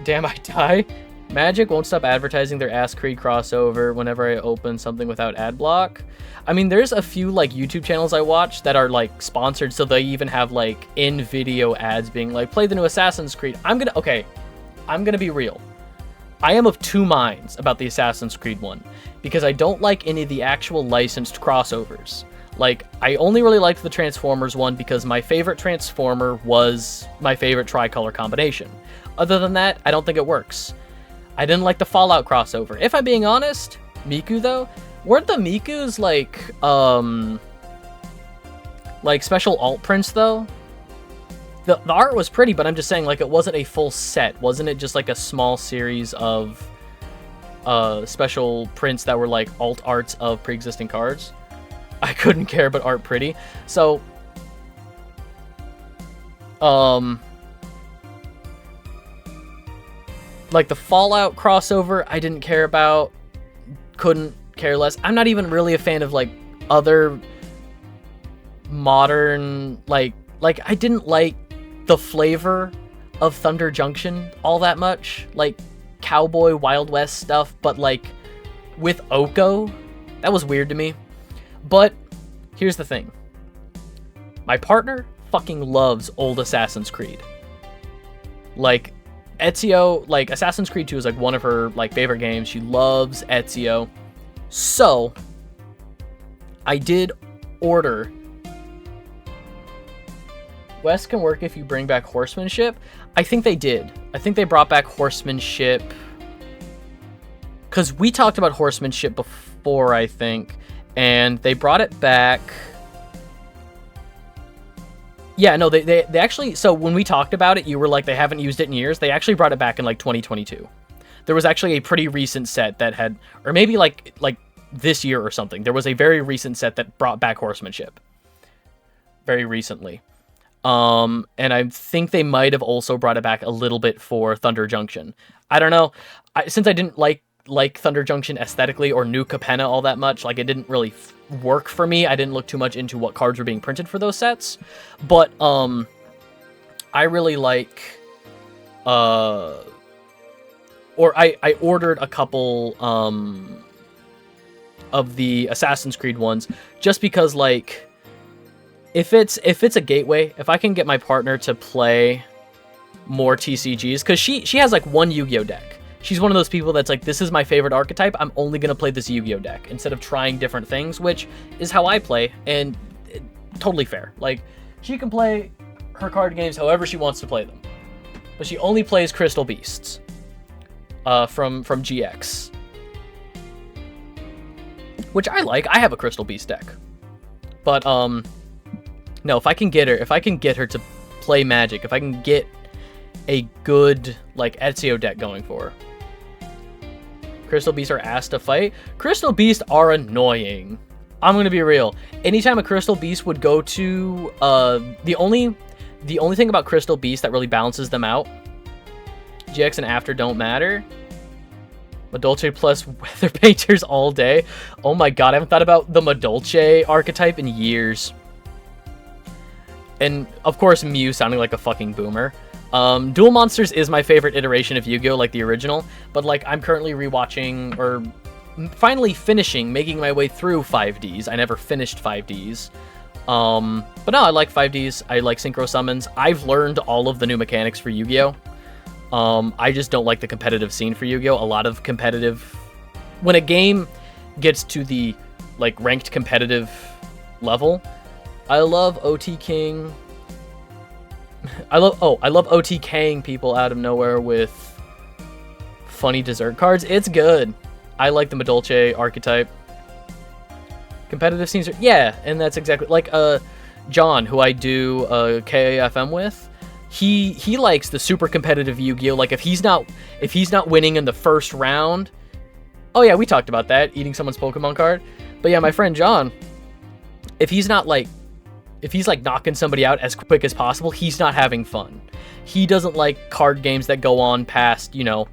Damn, I die. Magic won't stop advertising their Ask Creed crossover whenever I open something without ad block. I mean, there's a few, like, YouTube channels I watch that are, like, sponsored, so they even have, like, in-video ads being like, play the new Assassin's Creed. I'm gonna be real. I am of 2 minds about the Assassin's Creed one, because I don't like any of the actual licensed crossovers. Like, I only really liked the Transformers one because my favorite Transformer was my favorite tricolor combination. Other than that, I don't think it works. I didn't like the Fallout crossover. If I'm being honest, Miku though, weren't the Mikus like special alt prints though? The art was pretty, but I'm just saying, like, it wasn't a full set. Wasn't it just like a small series of special prints that were like alt arts of pre-existing cards? I couldn't care but art pretty. So, like the Fallout crossover, I didn't care about. Couldn't care less. I'm not even really a fan of like other modern, like I didn't like the flavor of Thunder Junction all that much. Like cowboy Wild West stuff, but like with Oko, that was weird to me. But here's the thing. My partner fucking loves old Assassin's Creed. Like, Ezio, like, Assassin's Creed 2 is, like, one of her, like, favorite games. She loves Ezio. So, I did order... West can work if you bring back horsemanship. I think they did. I think they brought back horsemanship. Because we talked about horsemanship before, I think. And they brought it back... Yeah, no, they actually... So when we talked about it, you were like, they haven't used it in years. They actually brought it back in, like, 2022. There was actually a pretty recent set that had... Or maybe, like this year or something. There was a very recent set that brought back horsemanship. Very recently. And I think they might have also brought it back a little bit for Thunder Junction. I don't know. Since I didn't like Thunder Junction aesthetically or New Capenna all that much, like, it didn't really work for me. I didn't look too much into what cards were being printed for those sets. But, I really like, or I ordered a couple, of the Assassin's Creed ones just because, like, if it's a gateway, if I can get my partner to play more TCGs, because she has, like, one Yu-Gi-Oh deck. She's one of those people that's like, this is my favorite archetype, I'm only going to play this Yu-Gi-Oh deck, instead of trying different things, which is how I play, and totally fair. Like, she can play her card games however she wants to play them. But she only plays Crystal Beasts from GX. Which I like. I have a Crystal Beast deck. But, no, if I can get her to play Magic, if I can get a good, like, Ezio deck going for her. Crystal Beasts are ass to fight. Crystal Beasts are annoying. I'm gonna be real. Anytime a Crystal Beast would go to, the only thing about Crystal Beast that really balances them out, GX and After don't matter. Madolche plus Weather Painters all day. Oh my god, I haven't thought about the Madolche archetype in years. And, of course, Mew sounding like a fucking boomer. Duel Monsters is my favorite iteration of Yu-Gi-Oh! Like the original, but, like, I'm currently rewatching, or finally finishing, making my way through 5Ds. I never finished 5Ds. But no, I like 5Ds. I like Synchro Summons. I've learned all of the new mechanics for Yu-Gi-Oh! I just don't like the competitive scene for Yu-Gi-Oh! A lot of competitive... When a game gets to the, like, ranked competitive level, I love OT King... I love OTKing people out of nowhere with funny dessert cards. It's good. I like the Madolche archetype. Competitive scenes are... Yeah, and that's exactly... Like, John, who I do KAFM with, he likes the super competitive Yu-Gi-Oh! Like, if he's not winning in the first round... Oh yeah, we talked about that, eating someone's Pokemon card. But yeah, my friend John, if he's knocking somebody out as quick as possible, he's not having fun. He doesn't like card games that go on past, you know,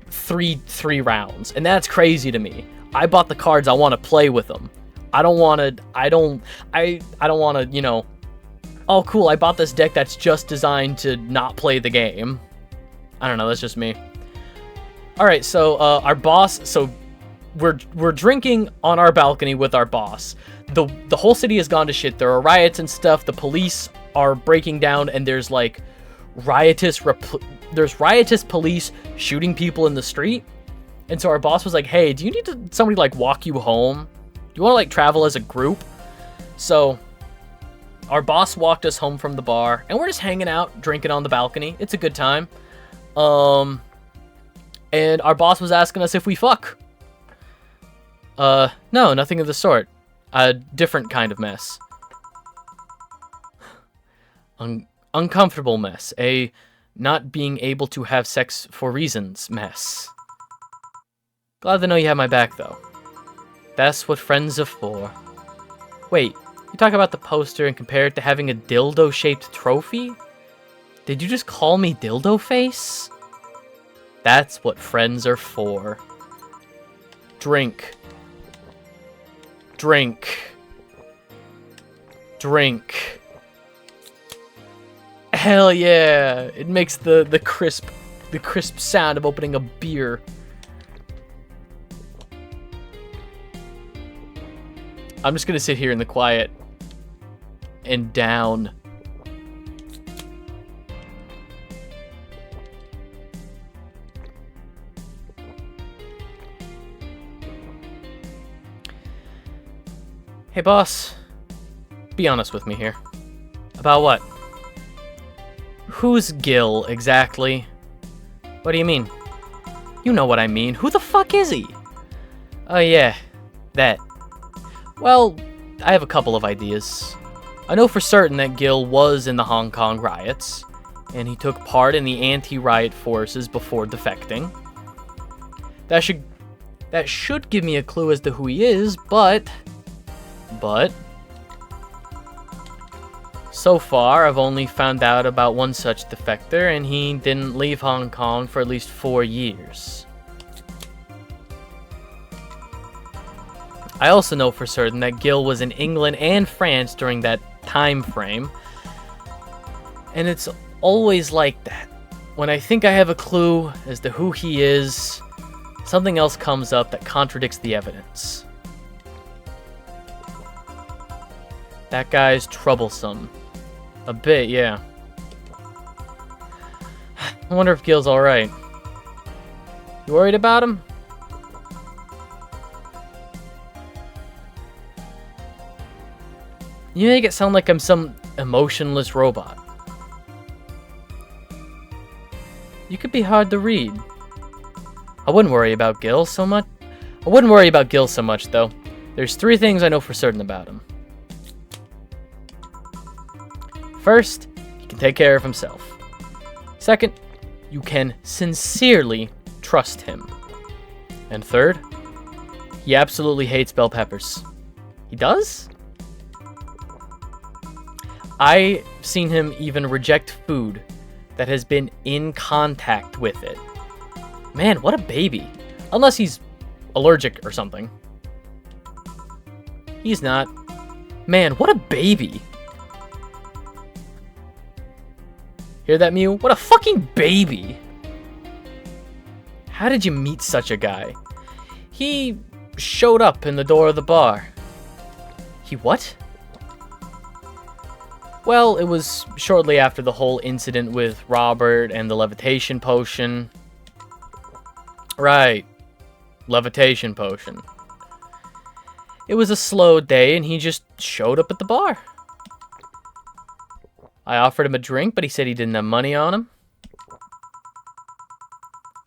three rounds. And that's crazy to me. I bought the cards, I want to play with them. I don't want to, you know, oh cool, I bought this deck that's just designed to not play the game. I don't know, that's just me. Alright, so our boss, so we're drinking on our balcony with our boss. The whole city has gone to shit. There are riots and stuff. The police are breaking down, and there's like riotous police shooting people in the street. And so our boss was like, "Hey, do you need somebody like walk you home? Do you want to like travel as a group?" So our boss walked us home from the bar, and we're just hanging out, drinking on the balcony. It's a good time. And our boss was asking us if we fuck. No, nothing of the sort. A different kind of mess. Uncomfortable mess. A not being able to have sex for reasons mess. Glad to know you have my back, though. That's what friends are for. Wait, you talk about the poster and compare it to having a dildo-shaped trophy? Did you just call me dildo face? That's what friends are for. Drink. Drink. Drink. Hell yeah! It makes the crisp sound of opening a beer. I'm just gonna sit here in the quiet and down Hey, boss. Be honest with me here. About what? Who's Gil, exactly? What do you mean? You know what I mean. Who the fuck is he? Oh yeah, that. Well, I have a couple of ideas. I know for certain that Gil was in the Hong Kong riots, and he took part in the anti-riot forces before defecting. That should give me a clue as to who he is, but so far I've only found out about one such defector, and he didn't leave Hong Kong for at least 4 years. I also know for certain that Gil was in England and France during that time frame, and it's always like that. When I think I have a clue as to who he is, something else comes up that contradicts the evidence. That guy's troublesome. A bit, yeah. I wonder if Gil's alright. You worried about him? You make it sound like I'm some emotionless robot. You could be hard to read. I wouldn't worry about Gil so much. Though. There's 3 things I know for certain about him. First, he can take care of himself. Second, you can sincerely trust him. And third, he absolutely hates bell peppers. He does? I've seen him even reject food that has been in contact with it. Man, what a baby. Unless he's allergic or something. He's not. Man, what a baby. Hear that, Mew? What a fucking baby. How did you meet such a guy? He showed up in the door of the bar. He what? Well, it was shortly after the whole incident with Robert and the levitation potion. Right. Levitation potion. It was a slow day, and he just showed up at the bar. I offered him a drink, but he said he didn't have money on him.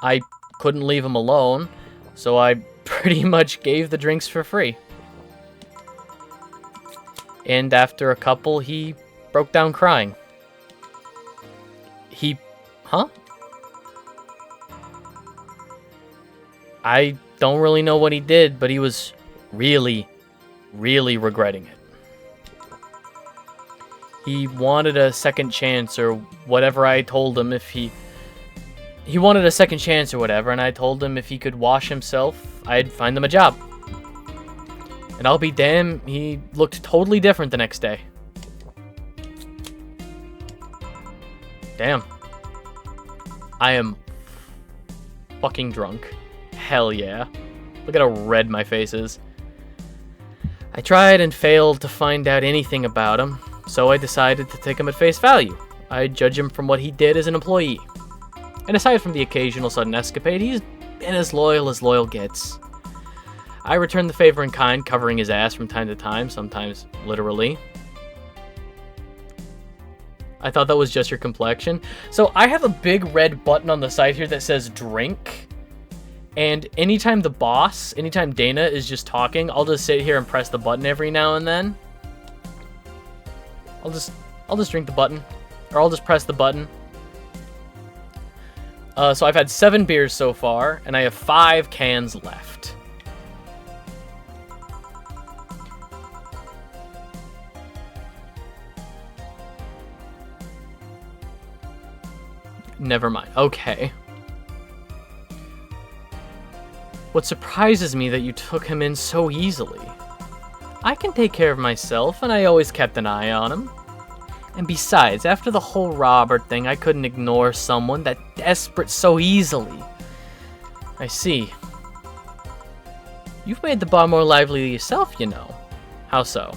I couldn't leave him alone, so I pretty much gave the drinks for free. And after a couple, he broke down crying. Huh? I don't really know what he did, but he was really, really regretting it. He wanted a second chance or whatever. I told him if he wanted a second chance or whatever, and I told him if he could wash himself, I'd find him a job. And I'll be damned, he looked totally different the next day. Damn. I am fucking drunk. Hell yeah. Look at how red my face is. I tried and failed to find out anything about him, so I decided to take him at face value. I'd judge him from what he did as an employee. And aside from the occasional sudden escapade, he's been as loyal gets. I returned the favor in kind, covering his ass from time to time, sometimes literally. I thought that was just your complexion. So I have a big red button on the side here that says drink. And anytime Dana is just talking, I'll just sit here and press the button every now and then. I'll just drink the button. Or I'll just press the button. So I've had 7 beers so far, and I have 5 cans left. Never mind. Okay. What surprises me that you took him in so easily. I can take care of myself, and I always kept an eye on him. And besides, after the whole Robert thing, I couldn't ignore someone that desperate so easily. I see. You've made the bar more lively yourself, you know. How so?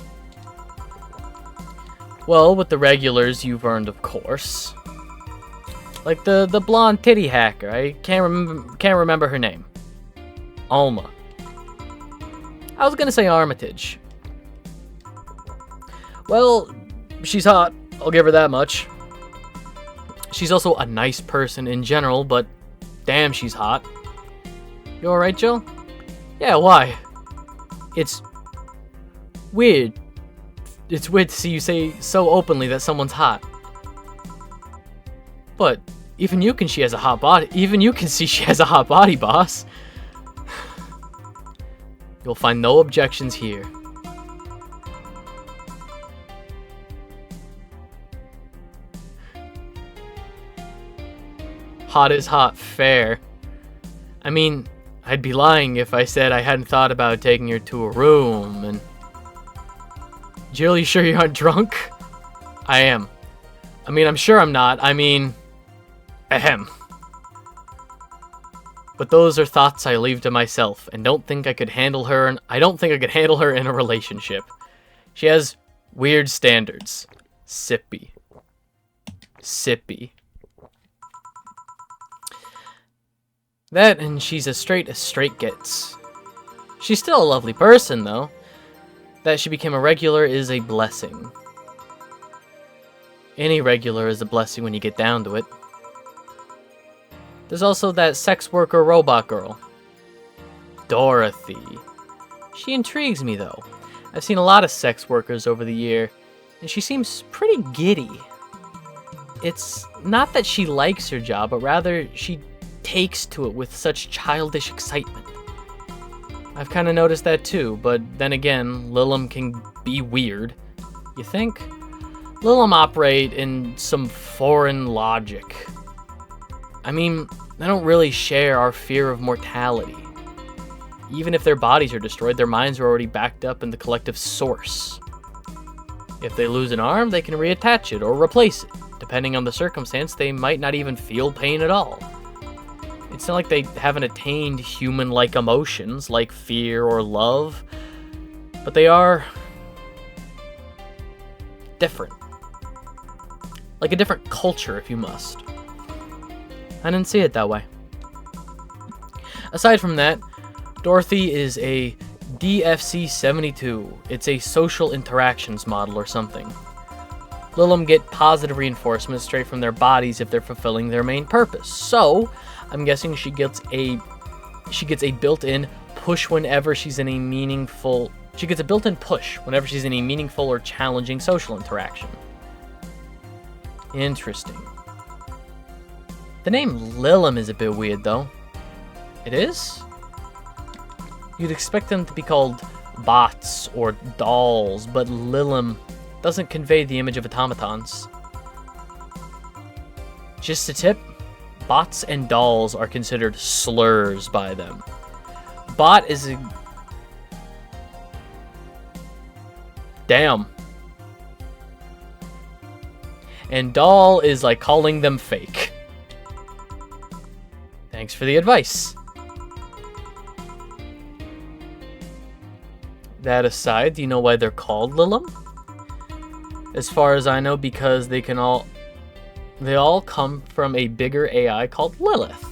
Well, with the regulars you've earned, of course. Like the blonde titty hacker. I can't remember her name. Alma. I was gonna say Armitage. Well, she's hot. I'll give her that much. She's also a nice person in general, but damn, she's hot. You alright, Jill? Yeah, why? It's weird. It's weird to see you say so openly that someone's hot. But even you can see she has a hot body. Even you can see she has a hot body, boss. You'll find no objections here. Hot is hot, fair. I mean, I'd be lying if I said I hadn't thought about taking her to a room and... Jill, you sure you aren't drunk? I am. I mean, I'm sure I'm not. I mean... Ahem. But those are thoughts I leave to myself, and don't think I could handle her, and I don't think I could handle her in a relationship. She has weird standards. Sippy. Sippy. That, and she's as straight gets. She's still a lovely person, though. That she became a regular is a blessing. Any regular is a blessing when you get down to it. There's also that sex worker robot girl. Dorothy. She intrigues me, though. I've seen a lot of sex workers over the year, and she seems pretty giddy. It's not that she likes her job, but rather she takes to it with such childish excitement. I've kind of noticed that too, but then again, Lilim can be weird. You think? Lilim operate in some foreign logic. I mean, they don't really share our fear of mortality. Even if their bodies are destroyed, their minds are already backed up in the collective source. If they lose an arm, they can reattach it or replace it. Depending on the circumstance, they might not even feel pain at all. It's not like they haven't attained human-like emotions like fear or love, but they are different. Like a different culture, if you must. I didn't see it that way. Aside from that, Dorothy is a DFC-72. It's a social interactions model or something. Lilim get positive reinforcement straight from their bodies if they're fulfilling their main purpose. So, I'm guessing she gets a built-in push whenever she's in a meaningful... She gets a built-in push whenever she's in a meaningful or challenging social interaction. Interesting. The name Lilim is a bit weird, though. It is? You'd expect them to be called bots or dolls, but Lilim doesn't convey the image of automatons. Just a tip, bots and dolls are considered slurs by them. Bot is a... Damn. And doll is like calling them fake. Thanks for the advice. That aside, do you know why they're called Lilim? As far as I know, because they all come from a bigger AI called Lilith.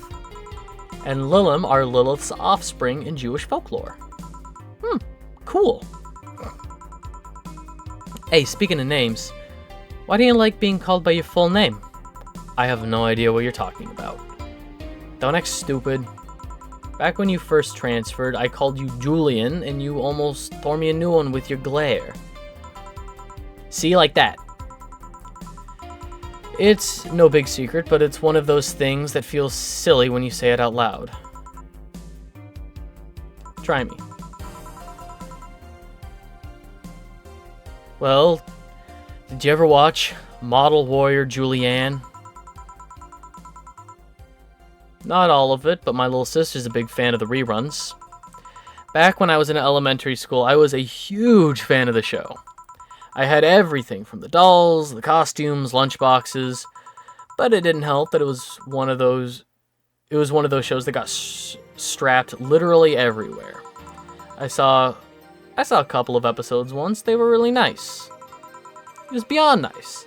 And Lilim are Lilith's offspring in Jewish folklore. Cool. Hey, speaking of names, why do you like being called by your full name? I have no idea what you're talking about. Don't act stupid. Back when you first transferred, I called you Julian, and you almost tore me a new one with your glare. See, like that. It's no big secret, but it's one of those things that feels silly when you say it out loud. Try me. Well, did you ever watch Model Warrior Julianne? Not all of it, but my little sister's a big fan of the reruns. Back when I was in elementary school, I was a huge fan of the show. I had everything from the dolls, the costumes, lunchboxes, but it didn't help that it was one of those shows that got strapped literally everywhere. I saw a couple of episodes once. They were really nice. It was beyond nice.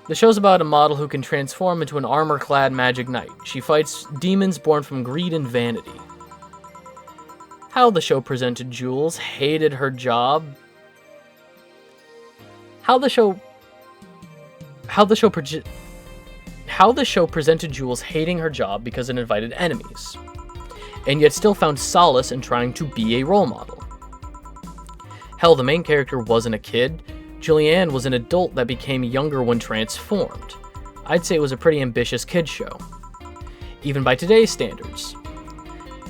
The show's about a model who can transform into an armor-clad magic knight. She fights demons born from greed and vanity. How the show presented Jules hated her job. how the show presented Jules hating her job because it invited enemies, and yet still found solace in trying to be a role model. Hell, the main character wasn't a kid. Julianne was an adult that became younger when transformed. I'd say it was a pretty ambitious kid show, even by today's standards.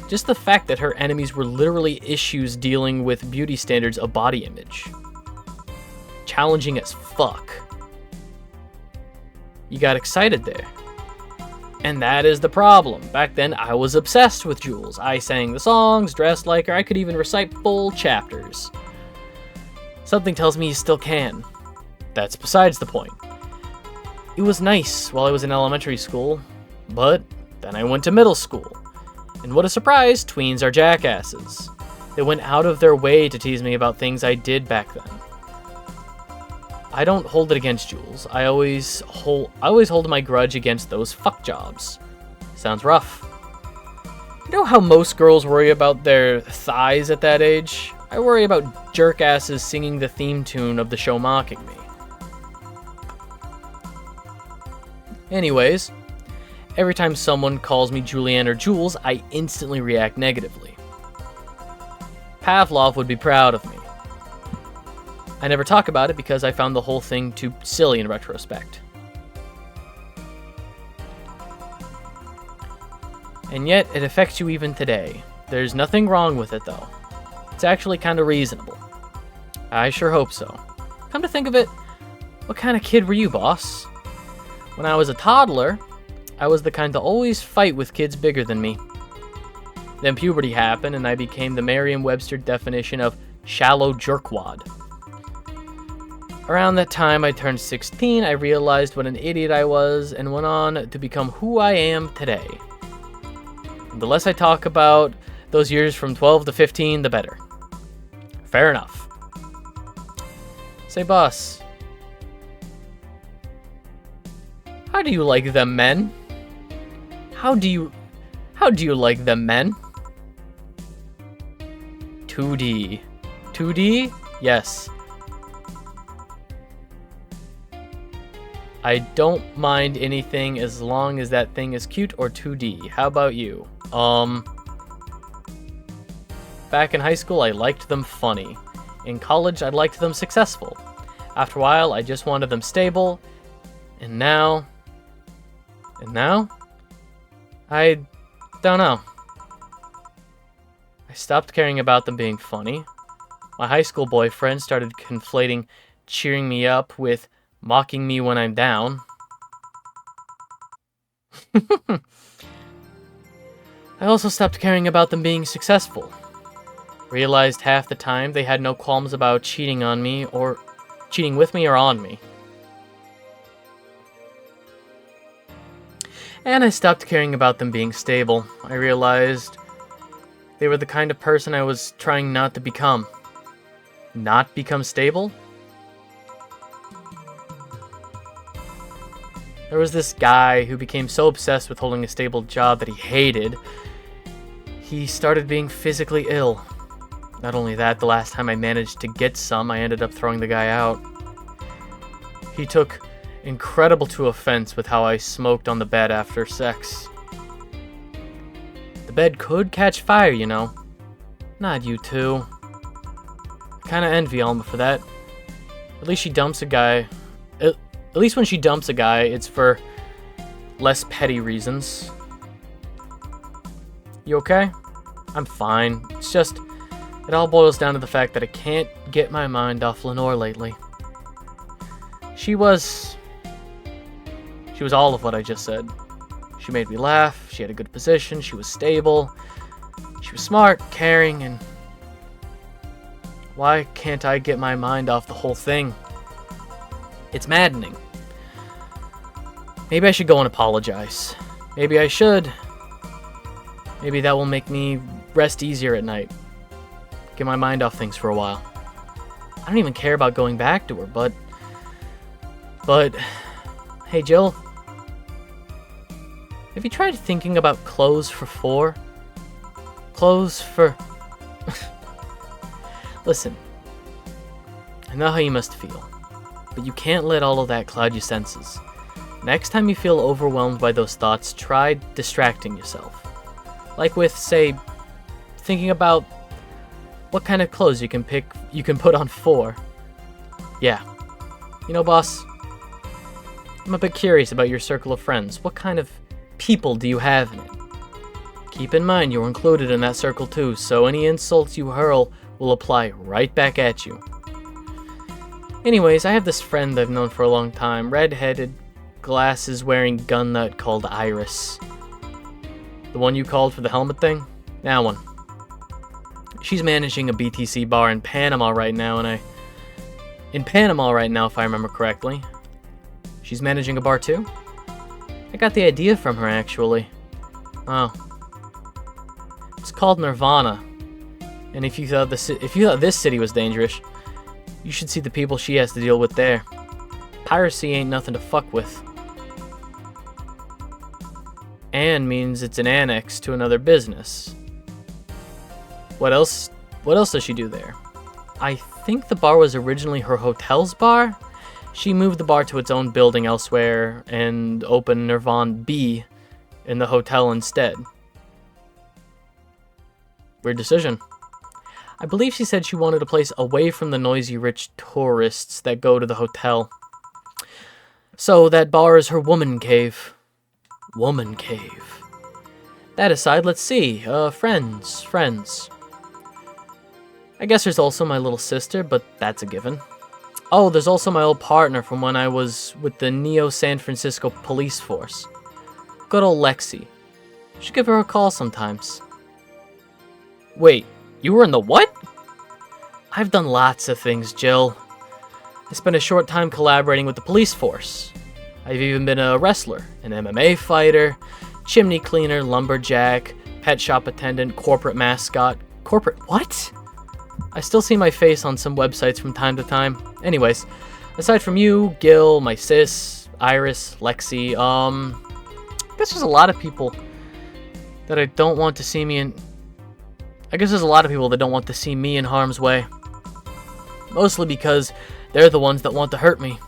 Just the fact that her enemies were literally issues dealing with beauty standards of body image. Challenging as fuck. You got excited there. And that is the problem. Back then, I was obsessed with Jules. I sang the songs, dressed like her, I could even recite full chapters. Something tells me you still can. That's besides the point. It was nice while I was in elementary school, but then I went to middle school. And what a surprise, tweens are jackasses. They went out of their way to tease me about things I did back then. I don't hold it against Jules. I always hold my grudge against those fuck jobs. Sounds rough. You know how most girls worry about their thighs at that age? I worry about jerkasses singing the theme tune of the show mocking me. Anyways, every time someone calls me Julianne or Jules, I instantly react negatively. Pavlov would be proud of me. I never talk about it because I found the whole thing too silly in retrospect. And yet, it affects you even today. There's nothing wrong with it, though. It's actually kind of reasonable. I sure hope so. Come to think of it, what kind of kid were you, boss? When I was a toddler, I was the kind to always fight with kids bigger than me. Then puberty happened, and I became the Merriam-Webster definition of shallow jerkwad. Around that time I turned 16, I realized what an idiot I was, and went on to become who I am today. And the less I talk about those years from 12 to 15, the better. Fair enough. Say, boss, how do you like them men? How do you like them men? 2D. 2D? Yes. I don't mind anything as long as that thing is cute or 2D. How about you? Back in high school, I liked them funny. In college, I liked them successful. After a while, I just wanted them stable. And now, I don't know. I stopped caring about them being funny. My high school boyfriend started conflating cheering me up with mocking me when I'm down. I also stopped caring about them being successful. Realized half the time they had no qualms about cheating on me or cheating with me or on me. And I stopped caring about them being stable. I realized they were the kind of person I was trying not to become. Not become stable? There was this guy who became so obsessed with holding a stable job that he hated, he started being physically ill. Not only that, the last time I managed to get some, I ended up throwing the guy out. He took incredible to offense with how I smoked on the bed after sex. The bed could catch fire, you know. Not you two. I kinda envy Alma for that. At least she dumps a guy. At least when she dumps a guy, it's for less petty reasons. You okay? I'm fine. It's just, it all boils down to the fact that I can't get my mind off Lenore lately. She was all of what I just said. She made me laugh, she had a good position, she was stable, she was smart, caring, and why can't I get my mind off the whole thing? It's maddening. Maybe I should go and apologize. Maybe I should. Maybe that will make me rest easier at night. Get my mind off things for a while. I don't even care about going back to her, but... Hey, Jill. Have you tried thinking about clothes for 4? Clothes for... Listen. I know how you must feel. But you can't let all of that cloud your senses. Next time you feel overwhelmed by those thoughts, try distracting yourself. Like with, say, thinking about what kind of clothes you can put on for. Yeah. You know, boss, I'm a bit curious about your circle of friends. What kind of people do you have in it? Keep in mind you're included in that circle too, so any insults you hurl will apply right back at you. Anyways, I have this friend I've known for a long time, red-headed, glasses-wearing gun nut called Iris. The one you called for the helmet thing? That one. She's managing a BTC bar in Panama right now, if I remember correctly. She's managing a bar too? I got the idea from her, actually. Oh. It's called Nirvana. And if you thought this city was dangerous, you should see the people she has to deal with there. Piracy ain't nothing to fuck with. And means it's an annex to another business. What else does she do there? I think the bar was originally her hotel's bar. She moved the bar to its own building elsewhere and opened Nirvana B in the hotel instead. Weird decision. I believe she said she wanted a place away from the noisy rich tourists that go to the hotel. So that bar is her woman cave. Woman cave. That aside, let's see. Friends. I guess there's also my little sister, but that's a given. Oh, there's also my old partner from when I was with the Neo San Francisco police force. Good old Lexi. Should give her a call sometimes. Wait, you were in the what? I've done lots of things, Jill. I spent a short time collaborating with the police force. I've even been a wrestler, an MMA fighter, chimney cleaner, lumberjack, pet shop attendant, corporate mascot. Corporate what? I still see my face on some websites from time to time. Anyways, aside from you, Gil, my sis, Iris, Lexi, I guess there's a lot of people that don't want to see me in harm's way. Mostly because they're the ones that want to hurt me.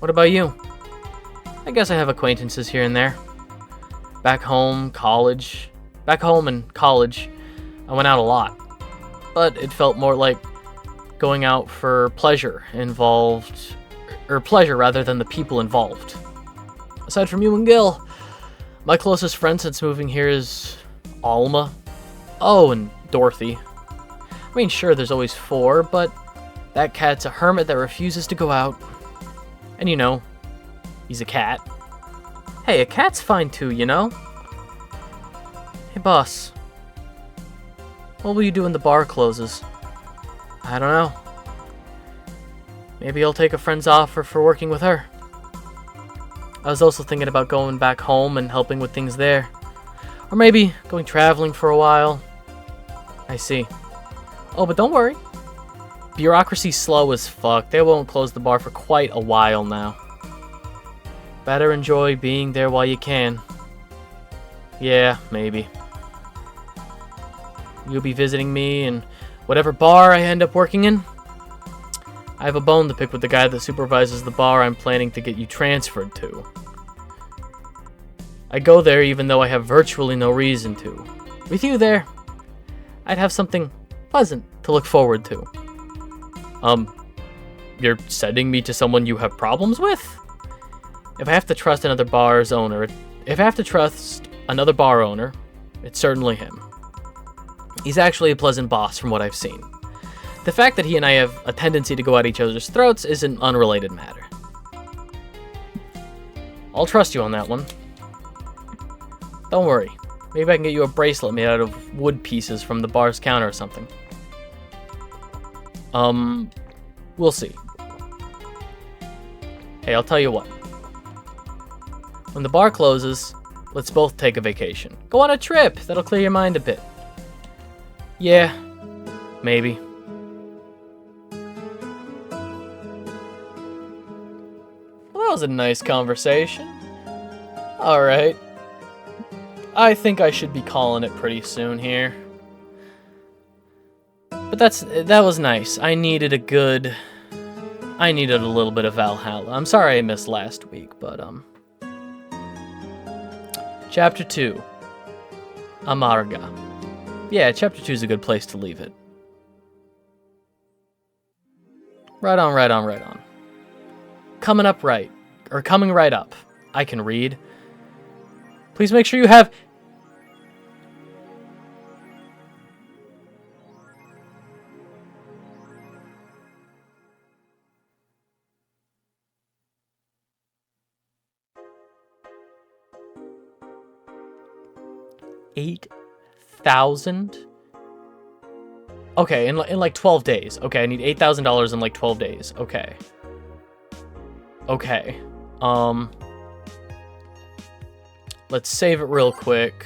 What about you? I guess I have acquaintances here and there. Back home and college, I went out a lot. But it felt more like going out for pleasure rather than the people involved. Aside from you and Gil, my closest friend since moving here is Alma. Oh, and Dorothy. I mean, sure, there's always 4, but that cat's a hermit that refuses to go out. And you know, he's a cat. Hey, a cat's fine too, you know? Hey, boss. What will you do when the bar closes? I don't know. Maybe I'll take a friend's offer for working with her. I was also thinking about going back home and helping with things there. Or maybe going traveling for a while. I see. Oh, but don't worry. Bureaucracy's slow as fuck. They won't close the bar for quite a while now. Better enjoy being there while you can. Yeah, maybe. You'll be visiting me in whatever bar I end up working in. I have a bone to pick with the guy that supervises the bar I'm planning to get you transferred to. I go there even though I have virtually no reason to. With you there, I'd have something pleasant to look forward to. You're sending me to someone you have problems with? If I have to trust another bar owner, it's certainly him. He's actually a pleasant boss from what I've seen. The fact that he and I have a tendency to go at each other's throats is an unrelated matter. I'll trust you on that one. Don't worry. Maybe I can get you a bracelet made out of wood pieces from the bar's counter or something. We'll see. Hey, I'll tell you what. When the bar closes, let's both take a vacation. Go on a trip. That'll clear your mind a bit. Yeah, maybe. Well, that was a nice conversation. Alright. I think I should be calling it pretty soon here. But that was nice. I needed a good I needed a little bit of Valhalla. I'm sorry I missed last week, but, Chapter 2. Amarga. Yeah, Chapter 2 is a good place to leave it. Right on, right on, right on. Coming up right. Or coming right up. I can read. Please make sure you have... $8,000? Okay, in like 12 days. Okay, I need $8,000 in like 12 days. Okay. Okay. Let's save it real quick.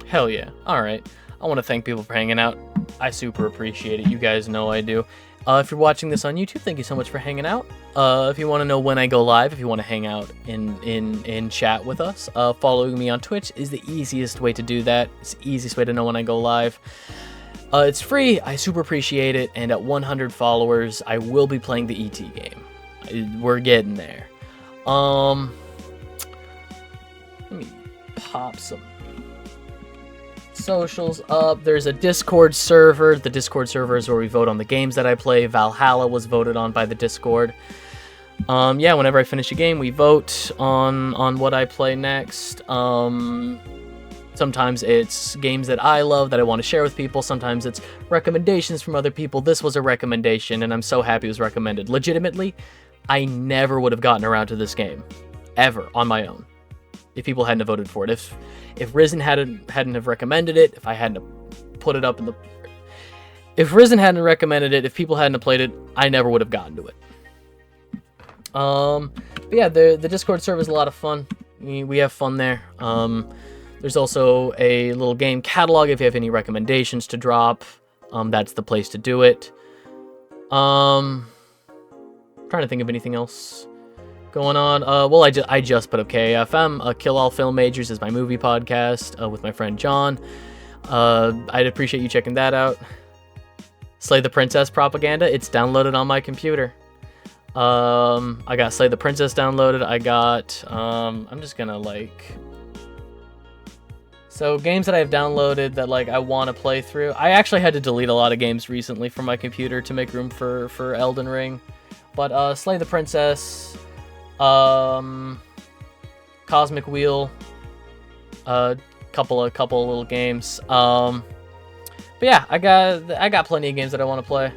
Hell yeah. Alright. I want to thank people for hanging out. I super appreciate it. You guys know I do. If you're watching this on YouTube, thank you so much for hanging out. If you want to know when I go live, if you want to hang out in chat with us, following me on Twitch is the easiest way to do that. It's the easiest way to know when I go live. It's free. I super appreciate it. And at 100 followers, I will be playing the ET game. We're getting there. Let me pop some socials up. There's a Discord server. The Discord server is where we vote on the games that I play. Valhalla was voted on by the Discord. Yeah, whenever I finish a game, we vote on what I play next. Sometimes it's games that I love that I want to share with people. Sometimes it's recommendations from other people. This was a recommendation, and I'm so happy it was recommended. Legitimately, I never would have gotten around to this game, ever, on my own, if people hadn't have voted for it. If Risen hadn't have recommended it, if I hadn't have put it up in the... If Risen hadn't recommended it, if people hadn't have played it, I never would have gotten to it. But yeah, the Discord server is a lot of fun. We have fun there. There's also a little game catalog if you have any recommendations to drop. That's the place to do it. Trying to think of anything else going on. Well, I just put up KFM. Kill All Film Majors is my movie podcast with my friend John. I'd appreciate you checking that out. Slay the Princess propaganda. It's downloaded on my computer. I got Slay the Princess downloaded. I got I'm just gonna like... So games that I've downloaded that like I want to play through. I actually had to delete a lot of games recently from my computer to make room for Elden Ring. But Slay the Princess, Cosmic Wheel, couple of little games. But yeah, I got plenty of games that I want to play.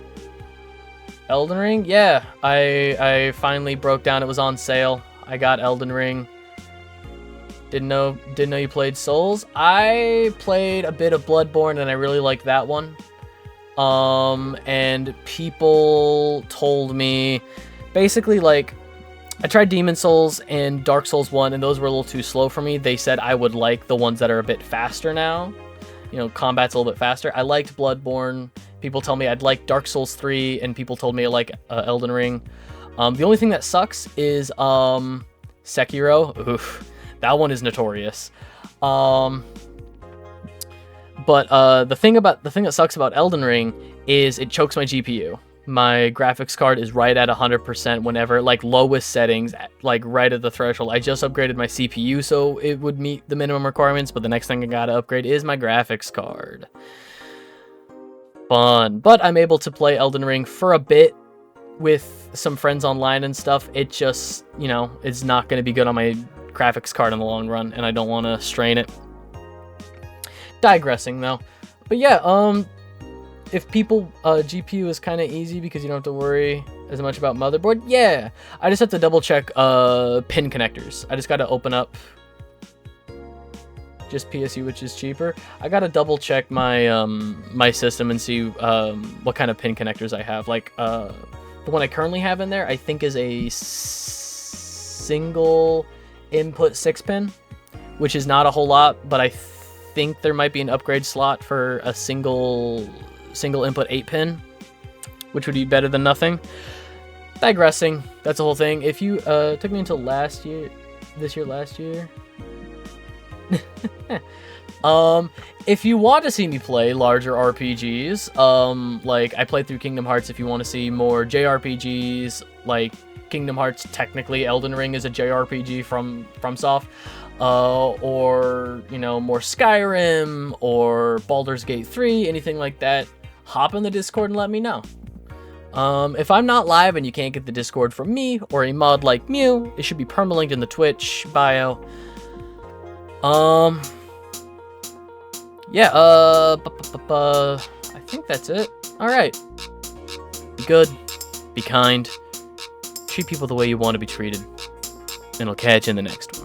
Elden Ring, yeah, I finally broke down. It was on sale. I got Elden Ring. Didn't know you played Souls. I played a bit of Bloodborne and I really liked that one. And people told me, basically, like, I tried Demon Souls and Dark Souls 1 and those were a little too slow for me. They said I would like the ones that are a bit faster now. You know, combat's a little bit faster. I liked Bloodborne. People tell me I'd like Dark Souls 3 and people told me I like Elden Ring. The only thing that sucks is Sekiro. Oof. That one is notorious. But the thing that sucks about Elden Ring is it chokes my GPU. My graphics card is right at 100% whenever, like, lowest settings, like right at the threshold. I just upgraded my CPU so it would meet the minimum requirements, but the next thing I gotta upgrade is my graphics card. Fun. But I'm able to play Elden Ring for a bit with some friends online and stuff. It just, you know, it's not going to be good on my graphics card in the long run, and I don't want to strain it. Digressing, though. But yeah, if people, GPU is kind of easy because you don't have to worry as much about motherboard. Yeah, I just have to double check pin connectors. I just got to open up just PSU, which is cheaper. I got to double check my my system and see what kind of pin connectors I have. Like the one I currently have in there, I think is a single input 6-pin, which is not a whole lot, but I think there might be an upgrade slot for a single input 8-pin, which would be better than nothing. Digressing, that's the whole thing. If you took me until last year, If you want to see me play larger RPGs, like I played through Kingdom Hearts. If you want to see more JRPGs, like Kingdom Hearts, technically Elden Ring is a JRPG from FromSoft, or you know, more Skyrim or Baldur's Gate 3, anything like that, hop in the Discord and let me know. If I'm not live and you can't get the Discord from me or a mod like Mew, it should be permalinked in the Twitch bio. Yeah, I think that's it. Alright. Be good. Be kind. Treat people the way you want to be treated. And I'll catch you in the next one.